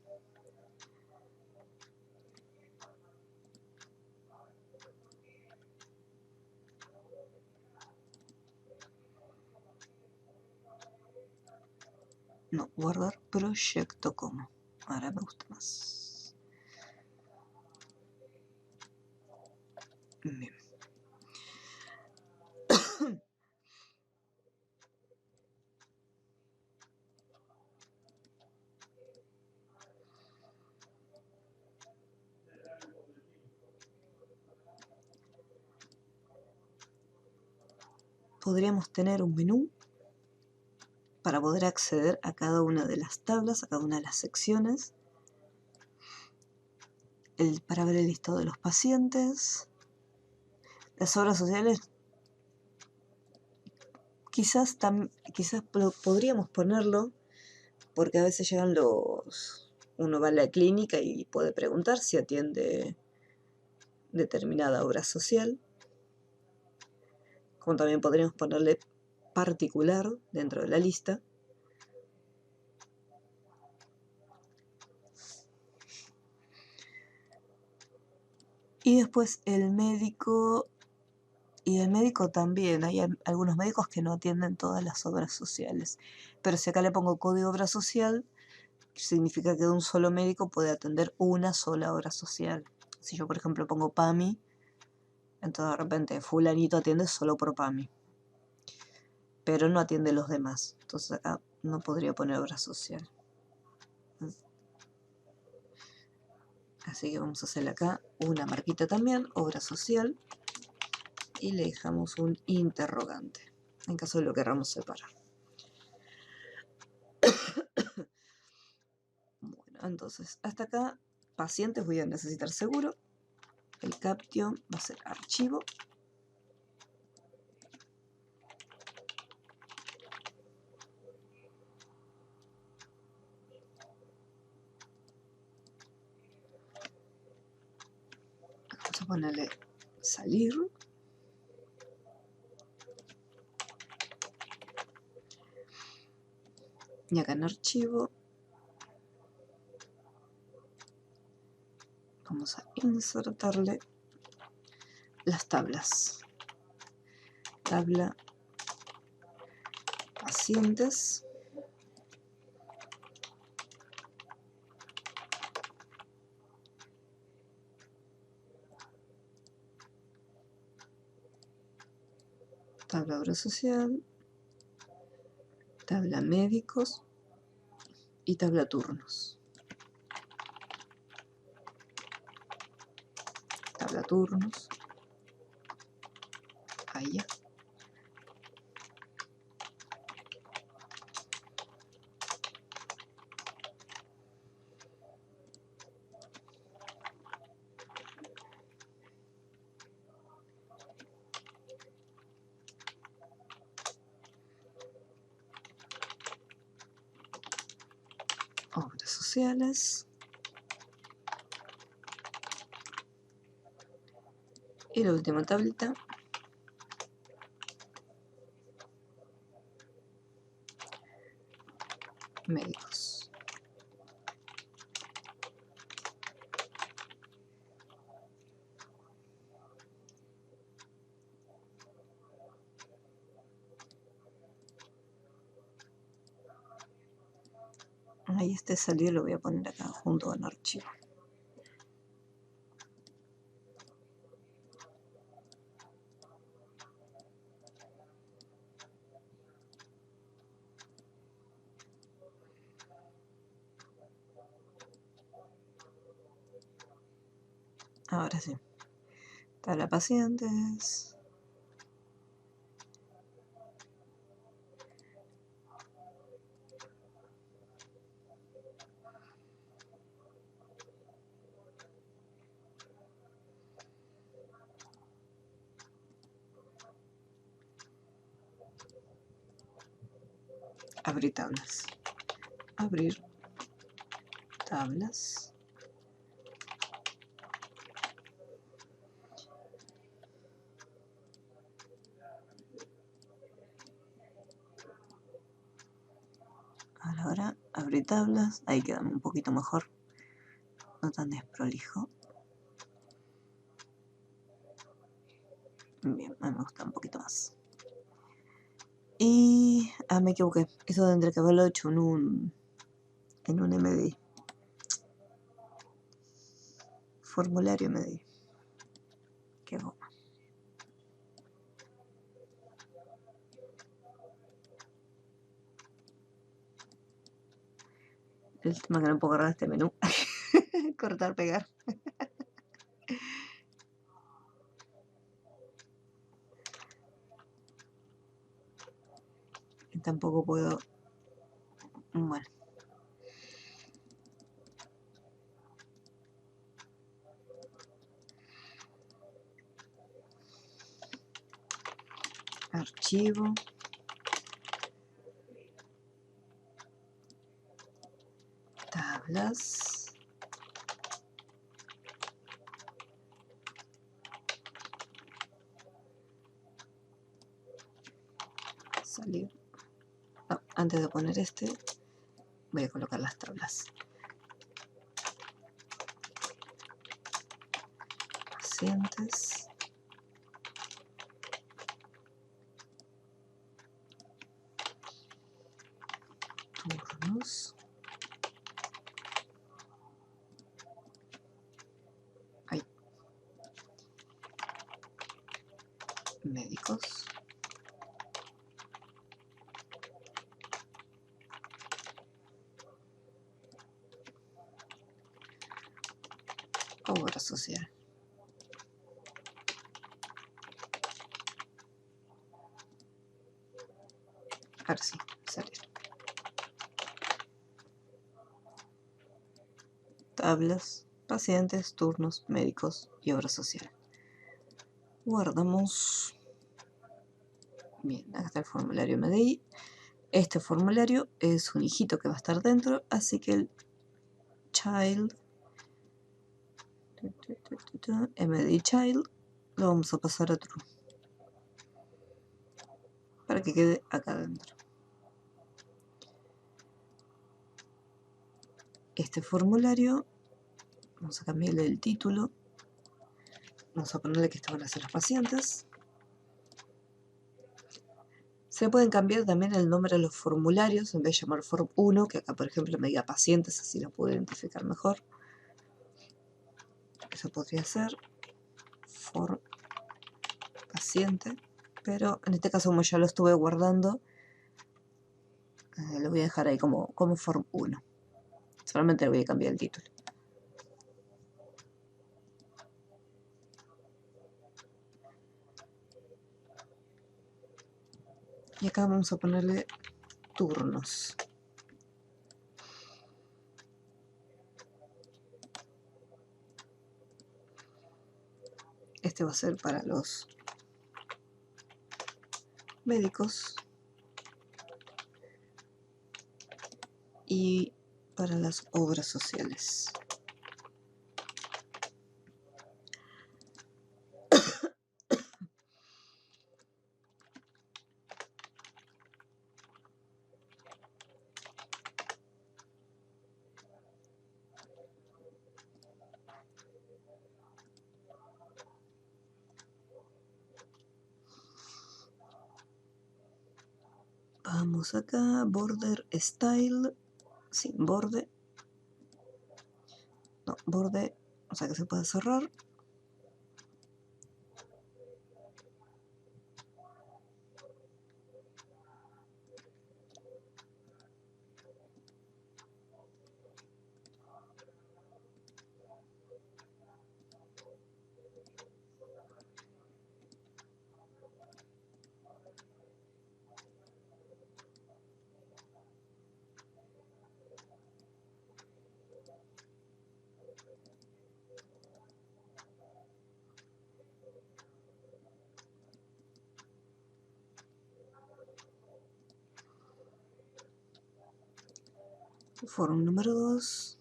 No, guardar proyecto como. Ahora me gusta más. Bien. Podríamos tener un menú para poder acceder a cada una de las tablas, a cada una de las secciones. Para ver el listado de los pacientes. Las obras sociales. Quizás podríamos ponerlo porque a veces llegan uno va a la clínica y puede preguntar si atiende determinada obra social. Como también podríamos ponerle particular dentro de la lista. Y después el médico. Y el médico también. Hay algunos médicos que no atienden todas las obras sociales. Pero si acá le pongo código obra social, significa que de un solo médico puede atender una sola obra social. Si yo, por ejemplo, pongo PAMI, entonces de repente fulanito atiende solo por PAMI, pero no atiende los demás. Entonces acá no podría poner obra social. Así que vamos a hacerle acá una marquita también, obra social, y le dejamos un interrogante, en caso de lo queramos separar. Bueno, entonces, hasta acá, pacientes voy a necesitar seguro. El caption va a ser archivo. ponerle salir. Y acá en archivo vamos a insertarle las tablas. Tabla pacientes. Tabla obra social. Tabla médicos. Y tabla turnos. Tabla turnos. Ahí ya. Obras sociales. Y la última tablita. Médicos. Ahí este salió, lo voy a poner acá junto con archivo. Ahora sí. Tabla pacientes. Abrir tablas. Abrir tablas. Ahora abrir tablas. Ahí queda un poquito mejor. No tan desprolijo. Bien, a mí me gusta un poquito más. Y... me equivoqué. Esto tendría que haberlo hecho en un MDI. Formulario MDI. Qué goma. El tema que no puedo agarrar este menú. Cortar, pegar. Y tampoco puedo... Bueno. Archivo. Tablas. Salir. No, antes de poner este, voy a colocar las tablas. Pacientes. Turnos. Ahí. Médicos. Obra social. Ahora sí, salir. Tablas, pacientes, turnos, médicos y obra social. Guardamos. Bien, acá está el formulario MDI. Este formulario es un hijito que va a estar dentro, así que el child mdchild lo vamos a pasar a true para que quede acá adentro. Este formulario vamos a cambiarle el título, vamos a ponerle que estaban a ser los pacientes. Se pueden cambiar también el nombre de los formularios, en vez de llamar form 1, que acá por ejemplo me diga pacientes, así lo puedo identificar mejor. Eso podría ser form paciente, pero en este caso como ya lo estuve guardando, lo voy a dejar ahí como form 1. Solamente le voy a cambiar el título. Y acá vamos a ponerle turnos. Este va a ser para los médicos y para las obras sociales. Vamos acá, border style, sin borde. No, borde, o sea que se puede cerrar. Form número 2.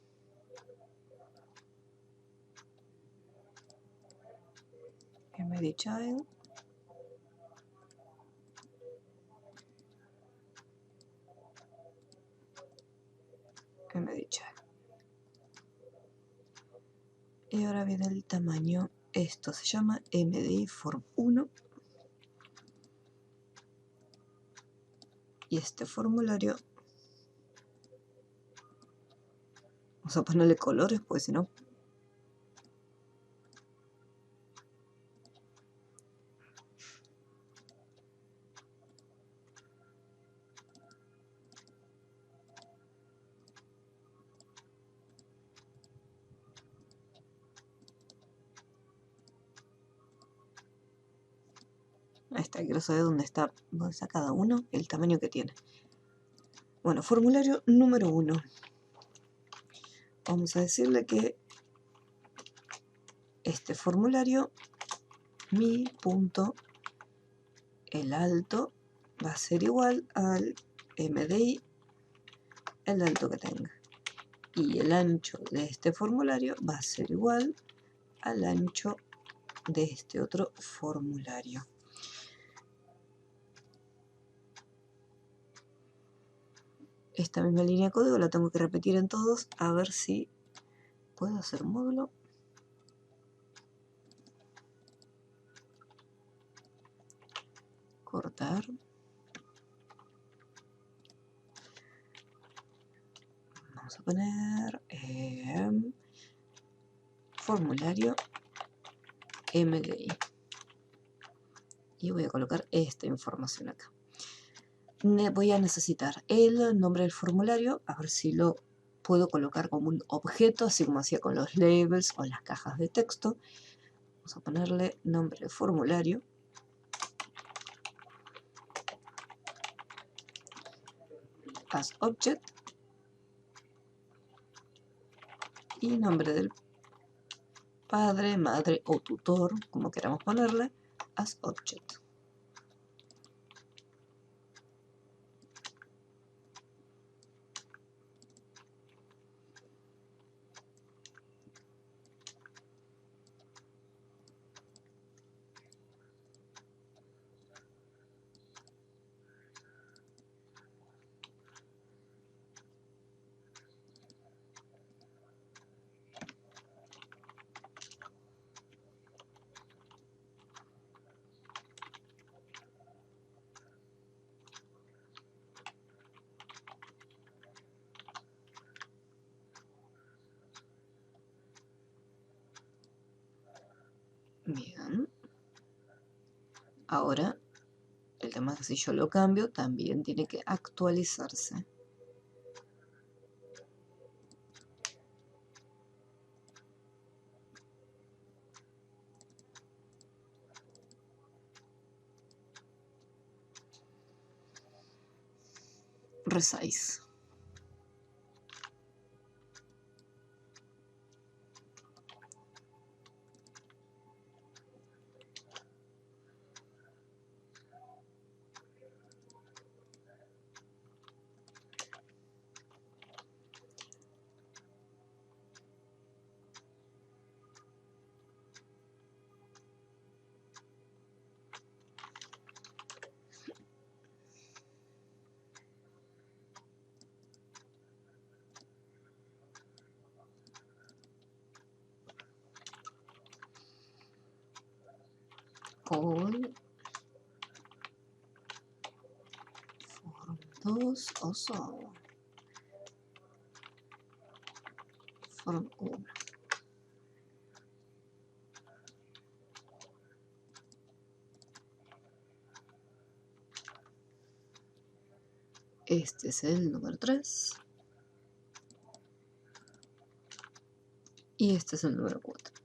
mdchild. mdchild. Y ahora viene el tamaño. Esto se llama mdi form 1. Y este formulario vamos a ponerle colores, pues si no. Ahí está, quiero saber dónde está cada uno, el tamaño que tiene. Bueno, formulario número 1. Vamos a decirle que este formulario, mi punto, el alto, va a ser igual al mdi, el alto que tenga. Y el ancho de este formulario va a ser igual al ancho de este otro formulario. Esta misma línea de código la tengo que repetir en todos, a ver si puedo hacer un módulo. Cortar. Vamos a poner formulario MDI. Y voy a colocar esta información acá. Voy a necesitar el nombre del formulario, a ver si lo puedo colocar como un objeto, así como hacía con los labels o las cajas de texto. Vamos a ponerle nombre del formulario. As object. Y nombre del padre, madre o tutor, como queramos ponerle, as object. Bien. Ahora, el tema es que si yo lo cambio, también tiene que actualizarse. Resize. All form 2 o solo form 1. Este es el número 3. Y este es el número 4.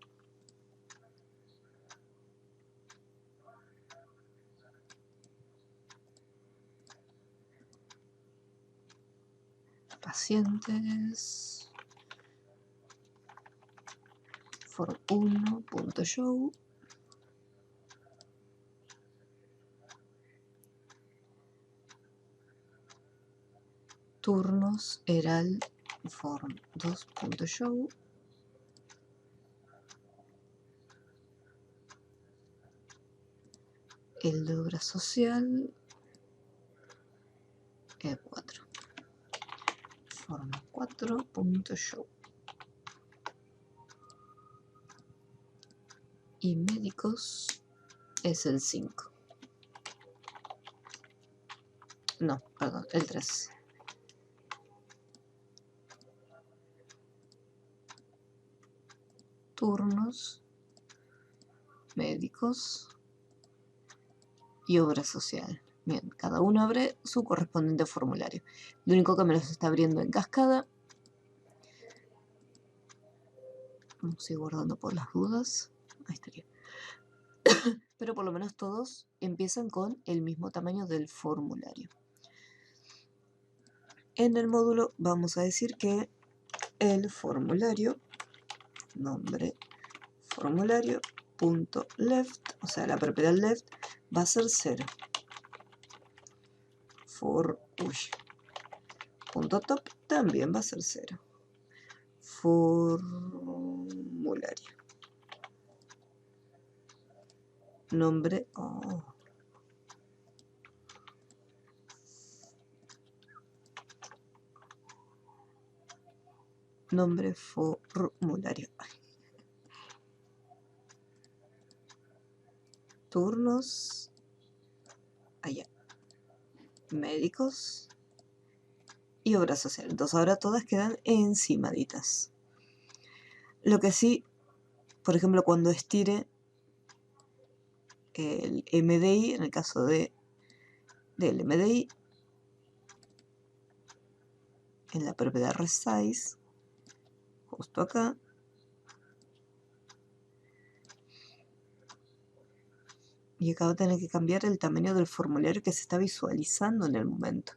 Pacientes. Form 1.show. Turnos eral form 2.show. El de obra social E4. Form 4.show. Y médicos es el 5. No, perdón, el 3. Turnos, médicos y obra social. Bien, cada uno abre su correspondiente formulario. Lo único que me los está abriendo en cascada. Vamos a ir guardando por las dudas. Ahí estaría. Pero por lo menos todos empiezan con el mismo tamaño del formulario. En el módulo vamos a decir que el formulario, nombre formulario, punto left, o sea la propiedad left va a ser 0. Punto top también va a ser 0. Formulario. Nombre, nombre formulario. Turnos, allá. Médicos y obra social. Entonces ahora todas quedan encimaditas. Lo que sí, por ejemplo, cuando estire el MDI, en el caso del MDI, en la propiedad resize, justo acá, y acá va a tener que cambiar el tamaño del formulario que se está visualizando en el momento.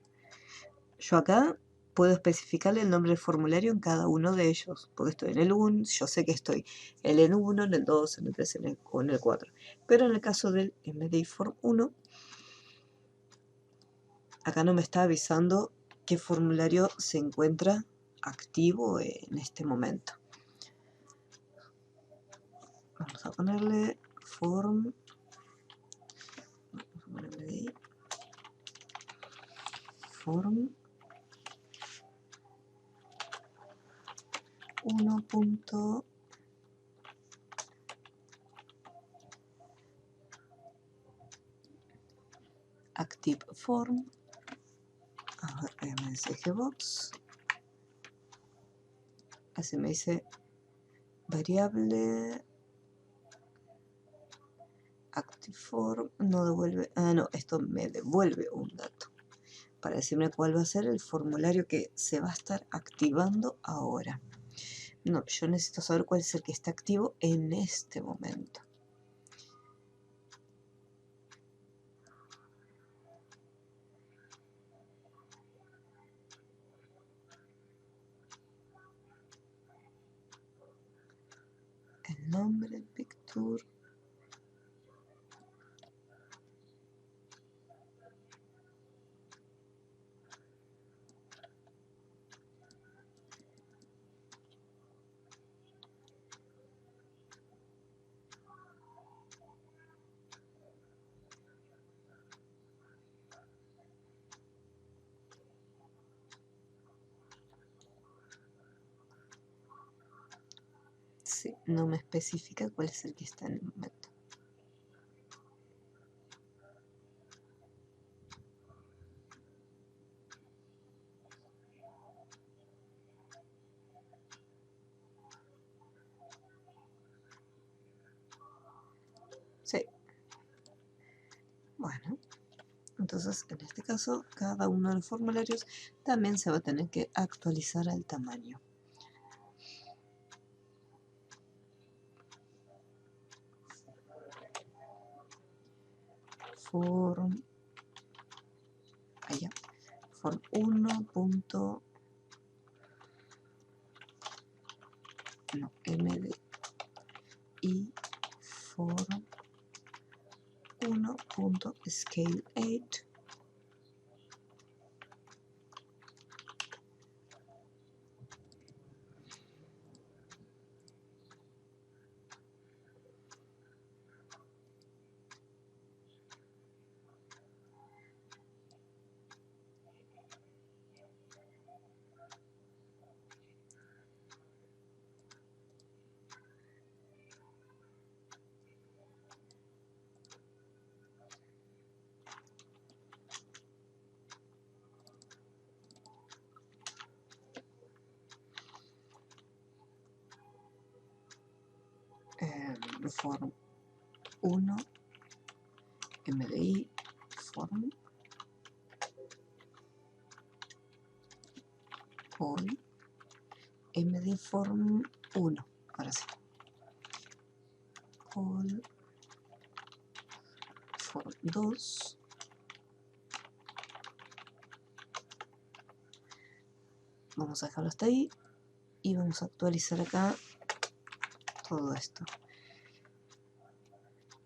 Yo acá puedo especificarle el nombre del formulario en cada uno de ellos, porque estoy en el 1, yo sé que estoy en el 1, en el 2, en el 3 o en el 4. Pero en el caso del MDI Form 1, acá no me está avisando qué formulario se encuentra activo en este momento. Vamos a ponerle form, vamos a ponerle ahí, form 1. Active form, a ver, msgbox, así me dice variable active form no devuelve, no, esto me devuelve un dato para decirme cuál va a ser el formulario que se va a estar activando ahora. No, yo necesito saber cuál es el que está activo en este momento. El nombre, picture. Sí, no me especifica cuál es el que está en el momento. Sí. Bueno, entonces en este caso cada uno de los formularios también se va a tener que actualizar al tamaño. Form, allá, form 1. No, MDI form 1.scale8. Form 1 MDI form all MD form 1. Ahora sí. All form 2. Vamos a dejarlo hasta ahí y vamos a actualizar acá todo esto.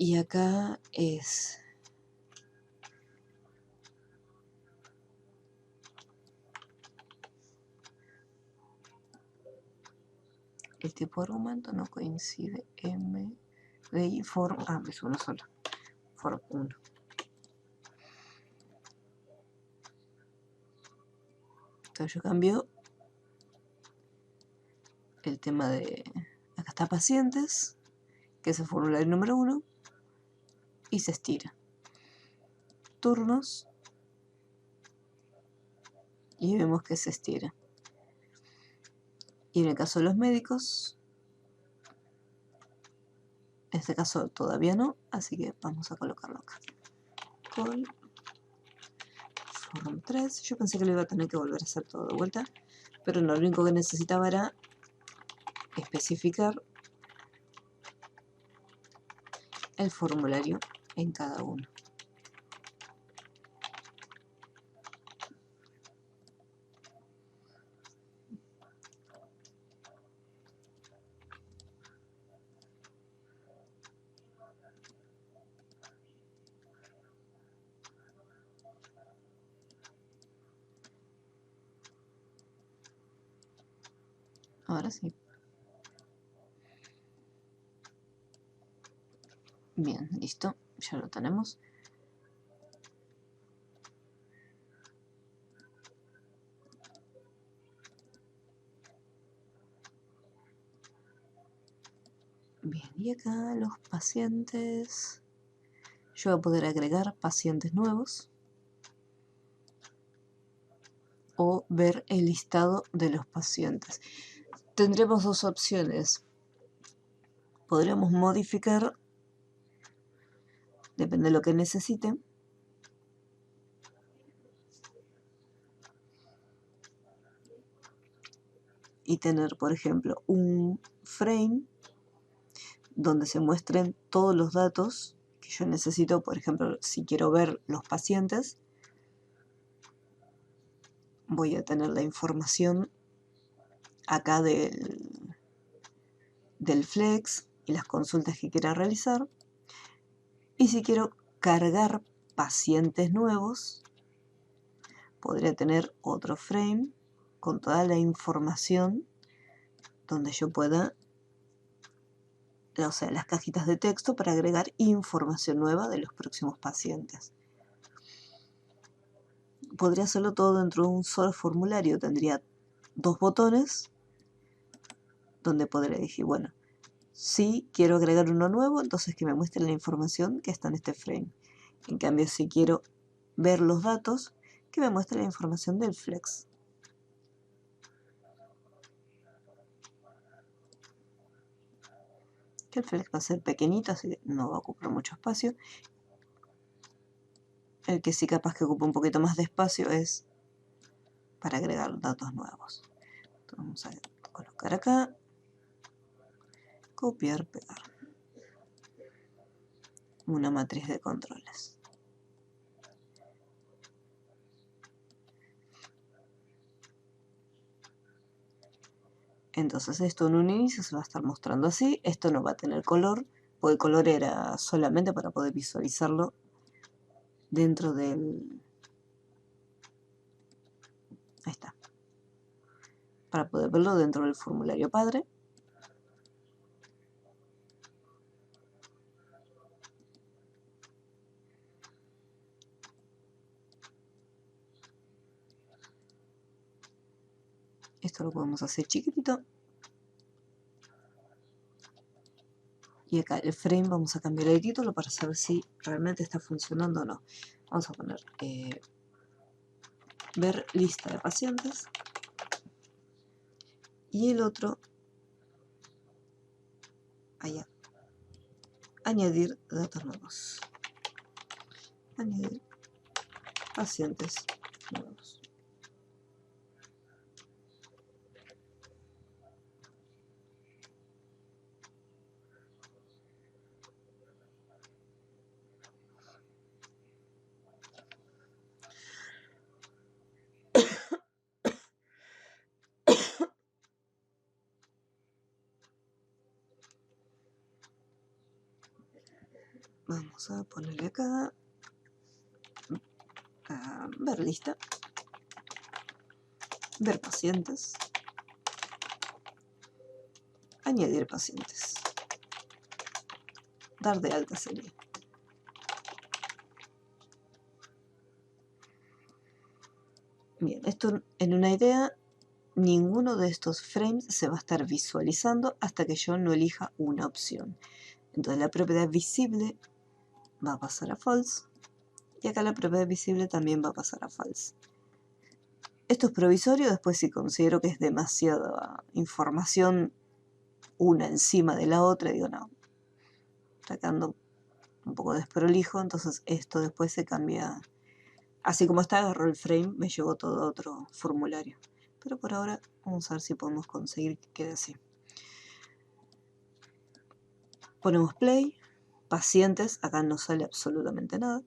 Y acá es el tipo de argumento no coincide. MDI form, es uno solo, form 1. Entonces yo cambio el tema de, acá está pacientes, que es el formulario número 1, y se estira. Turnos, y vemos que se estira. Y en el caso de los médicos, en este caso todavía no, así que vamos a colocarlo acá. Call form 3. Yo pensé que lo iba a tener que volver a hacer todo de vuelta, pero no, lo único que necesitaba era especificar el formulario en cada uno. Ahora sí. Bien, listo, ya lo tenemos. Bien, y acá los pacientes. Yo voy a poder agregar pacientes nuevos o ver el listado de los pacientes. Tendremos dos opciones. Podríamos modificar depende de lo que necesiten. Y tener, por ejemplo, un frame donde se muestren todos los datos que yo necesito. Por ejemplo, si quiero ver los pacientes, voy a tener la información acá del flex y las consultas que quiera realizar. Y si quiero cargar pacientes nuevos, podría tener otro frame con toda la información donde yo pueda, o sea, las cajitas de texto para agregar información nueva de los próximos pacientes. Podría hacerlo todo dentro de un solo formulario. Tendría 2 botones donde podré elegir, bueno, si quiero agregar uno nuevo, entonces que me muestre la información que está en este frame. En cambio, si quiero ver los datos, que me muestre la información del flex. Que el flex va a ser pequeñito, así que no va a ocupar mucho espacio. El que sí capaz que ocupa un poquito más de espacio es para agregar datos nuevos. Entonces vamos a colocar acá, copiar, pegar. Una matriz de controles. Entonces esto en un inicio se va a estar mostrando así. Esto no va a tener color, porque el color era solamente para poder visualizarlo dentro del... Ahí está. Para poder verlo dentro del formulario padre. Esto lo podemos hacer chiquitito. Y acá el frame vamos a cambiar el título para saber si realmente está funcionando o no. Vamos a poner ver lista de pacientes. Y el otro, allá, añadir datos nuevos. Añadir pacientes nuevos. Vamos a ponerle acá, ver lista, ver pacientes, añadir pacientes, dar de alta serie. Bien, esto en una idea, ninguno de estos frames se va a estar visualizando hasta que yo no elija una opción. Entonces la propiedad visible va a pasar a false y acá la propiedad visible también va a pasar a false. Esto es provisorio. Después, si considero que es demasiada información una encima de la otra, digo no, está quedando un poco desprolijo, entonces esto después se cambia. Así como está, agarró el frame, me llevó todo a otro formulario. Pero por ahora vamos a ver si podemos conseguir que quede así. Ponemos play, pacientes, acá no sale absolutamente nada.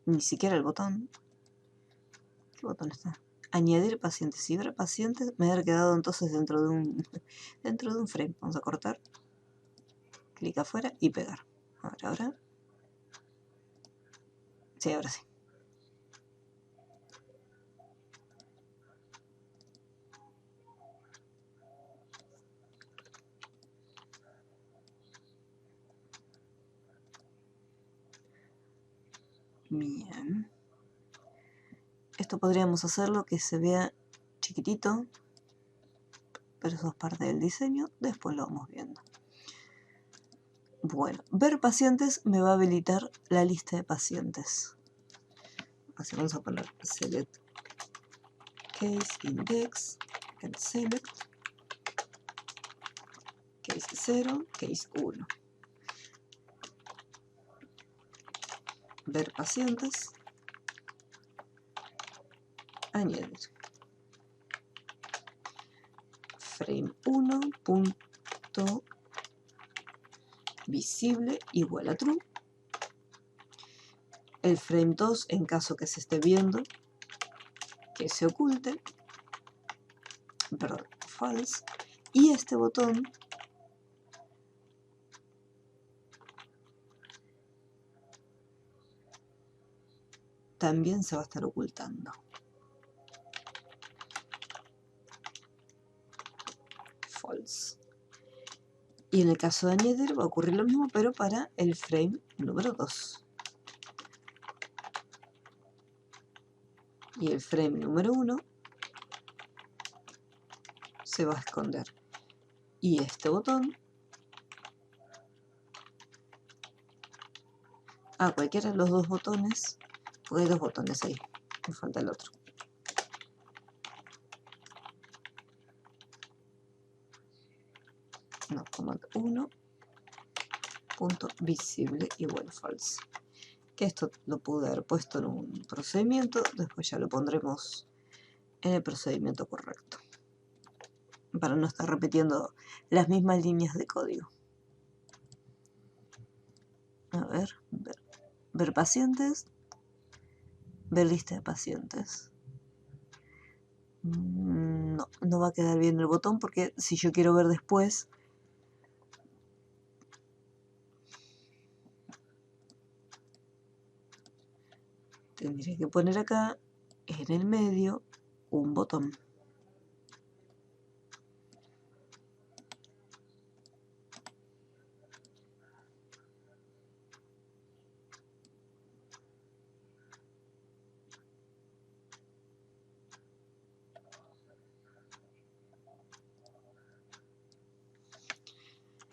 Ni siquiera el botón. ¿Qué botón está? Añadir pacientes y ver pacientes. Me había quedado entonces dentro de un frame. Vamos a cortar. Clic afuera y pegar. Ahora. Sí, ahora sí. Bien. Esto podríamos hacerlo que se vea chiquitito, pero eso es parte del diseño. Después lo vamos viendo. Bueno, ver pacientes me va a habilitar la lista de pacientes. Así vamos a poner select case index, select. case 0, case 1. Ver pacientes, añadir. Frame 1 punto visible igual a true. El frame 2, en caso que se esté viendo, que se oculte, perdón, false. Y este botón también se va a estar ocultando. False. Y en el caso de añadir va a ocurrir lo mismo, pero para el frame número 2. Y el frame número 1 se va a esconder. Y este botón, cualquiera de los dos botones, porque hay dos botones ahí, me falta el otro. No, comando 1 punto visible igual false. Que esto lo pude haber puesto en un procedimiento, después ya lo pondremos en el procedimiento correcto, para no estar repitiendo las mismas líneas de código. A ver, ver pacientes, ver lista de pacientes. No, no va a quedar bien el botón porque si yo quiero ver después, tendría que poner acá en el medio un botón.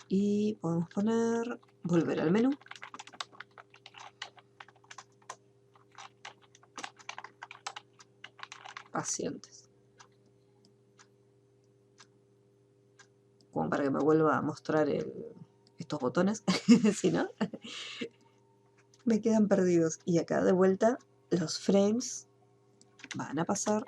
Y podemos poner volver al menú. Pacientes. Como para que me vuelva a mostrar estos botones, si no, me quedan perdidos. Y acá de vuelta los frames van a pasar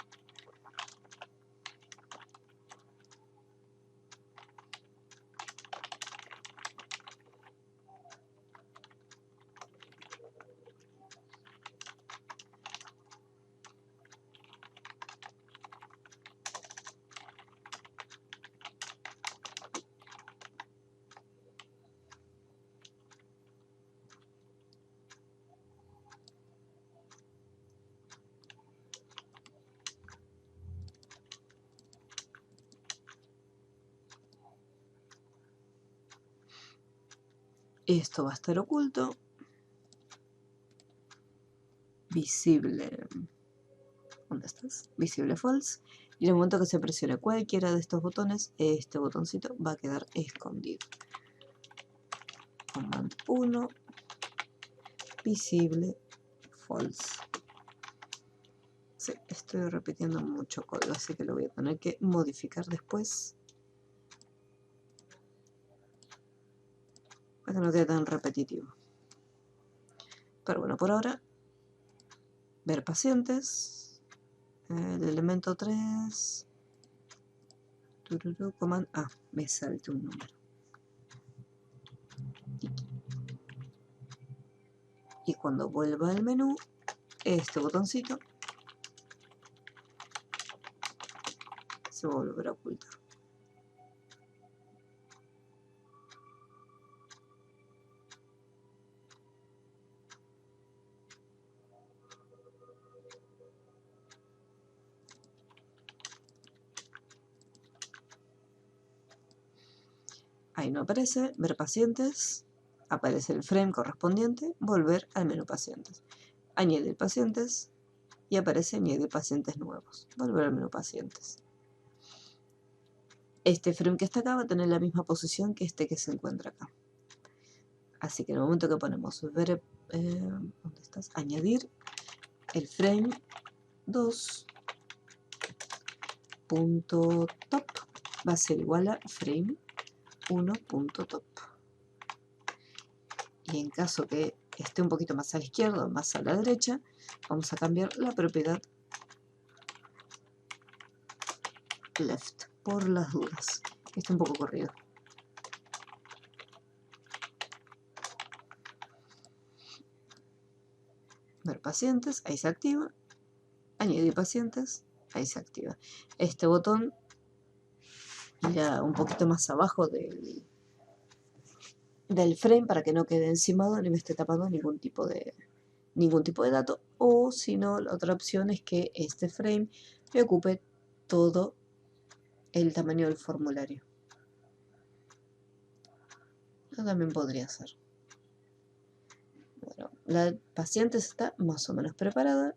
esto va a estar oculto, visible, ¿dónde estás? Visible false, y en el momento que se presione cualquiera de estos botones, este botoncito va a quedar escondido. Command 1, visible false. Sí, estoy repitiendo mucho código, así que lo voy a tener que modificar después para que no quede tan repetitivo. Pero bueno, por ahora, ver pacientes, el elemento 3, command A, me salte un número. Y cuando vuelva al menú, este botoncito se va a volver a ocultar. Ahí no aparece, ver pacientes, aparece el frame correspondiente, volver al menú pacientes. Añadir pacientes y aparece añadir pacientes nuevos, volver al menú pacientes. Este frame que está acá va a tener la misma posición que este que se encuentra acá. Así que en el momento que ponemos ver, ¿dónde estás? Añadir, el frame 2 punto top va a ser igual a frame 1.top. Y en caso que esté un poquito más a la izquierda o más a la derecha, vamos a cambiar la propiedad left, por las dudas. Está un poco corrido. Ver pacientes, ahí se activa. Añadir pacientes, ahí se activa. Este botón irá un poquito más abajo del frame para que no quede encimado ni me esté tapando ningún tipo de dato. O si no, la otra opción es que este frame me ocupe todo el tamaño del formulario. Eso también podría ser. Bueno, la paciente está más o menos preparada.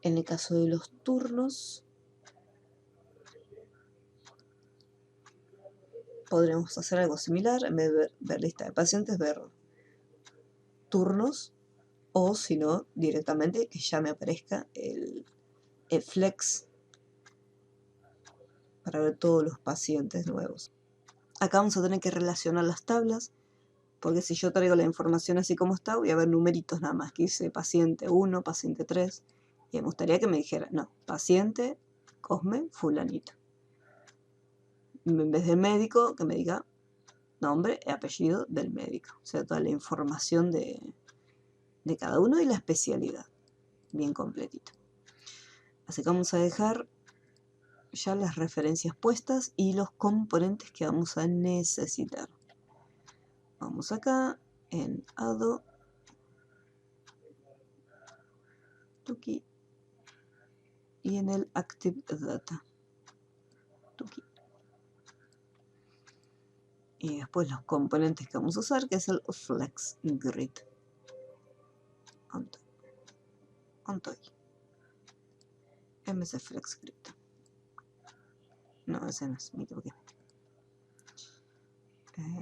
En el caso de los turnos, podremos hacer algo similar. En vez de ver lista de pacientes, ver turnos. O si no, directamente que ya me aparezca el flex para ver todos los pacientes nuevos. Acá vamos a tener que relacionar las tablas, porque si yo traigo la información así como está, voy a ver numeritos nada más, que dice paciente 1, paciente 3, y me gustaría que me dijera, no, paciente Cosme fulanito. En vez del médico, que me diga nombre y apellido del médico, o sea, toda la información de cada uno y la especialidad, bien completito. Así que vamos a dejar ya las referencias puestas y los componentes que vamos a necesitar. Vamos acá en Ado, Tuki, y en el Active Data, Tuki. Y después los componentes que vamos a usar, que es el Flex Grid. Ontoy. MS Flex Grid. No, ese no es, me equivoqué.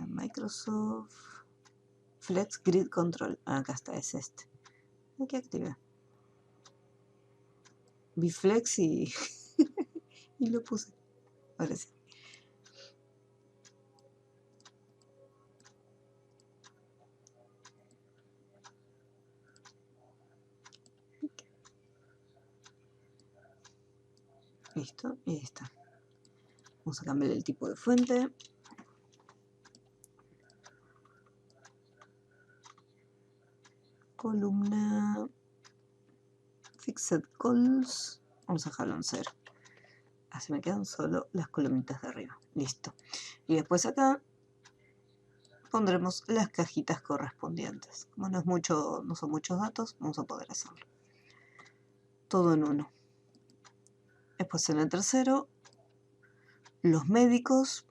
Microsoft Flex Grid Control. Acá está, es este. Aquí activé. Biflex y y lo puse. Ahora sí. Listo, y ahí está. Vamos a cambiar el tipo de fuente. Columna Fixed Calls. Vamos a dejarlo en 0. Así me quedan solo las columnitas de arriba. Listo. Y después acá pondremos las cajitas correspondientes. Como no son muchos datos, vamos a poder hacerlo. Todo en uno. Después en el tercero, los médicos.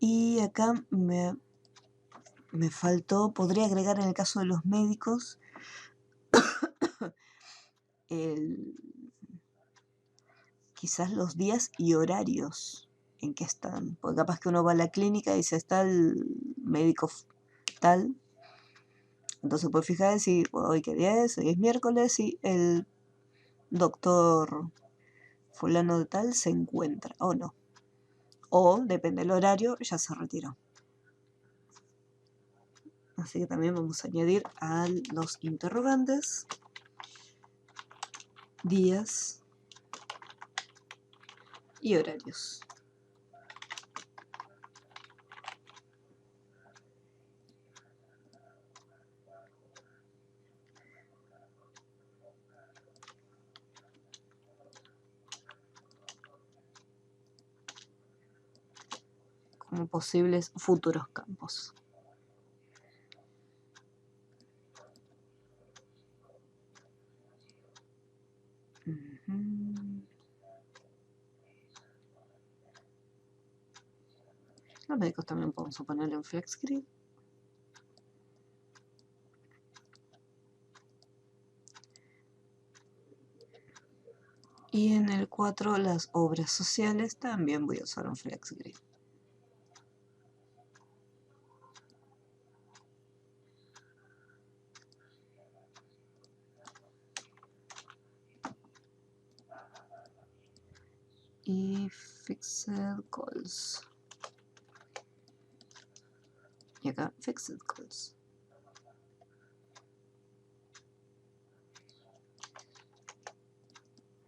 Y acá me faltó, podría agregar en el caso de los médicos quizás los días y horarios en que están. Porque capaz que uno va a la clínica y dice, está el médico tal. Entonces puede fijar si hoy qué día es, hoy es miércoles y el doctor fulano de tal se encuentra o no. O, depende del horario, ya se retiró. Así que también vamos a añadir a los interrogantes días y horarios. Como posibles futuros campos. Los médicos también podemos ponerle un flex grid. Y en el 4, las obras sociales, también voy a usar un flex grid. y Fixed Calls. Y acá Fixed Calls.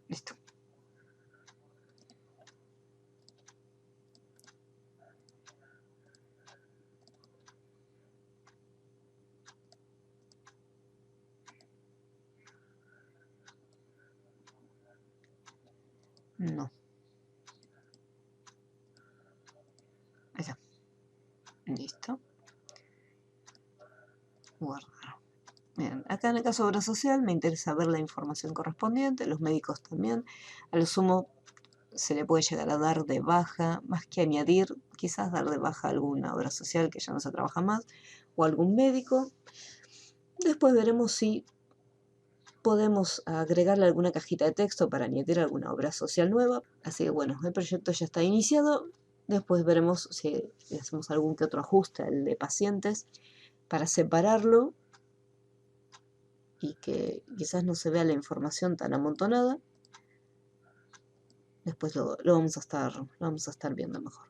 Listo. No. Ahí está. Listo. Guardar. Bien, acá en el caso de obra social me interesa ver la información correspondiente, los médicos también. A lo sumo se le puede llegar a dar de baja, más que añadir, quizás dar de baja alguna obra social que ya no se trabaja más, o algún médico. Después veremos si podemos agregarle alguna cajita de texto para añadir alguna obra social nueva. Así que bueno, el proyecto ya está iniciado. Después veremos si hacemos algún que otro ajuste al de pacientes para separarlo y que quizás no se vea la información tan amontonada. Después lo vamos a estar viendo mejor.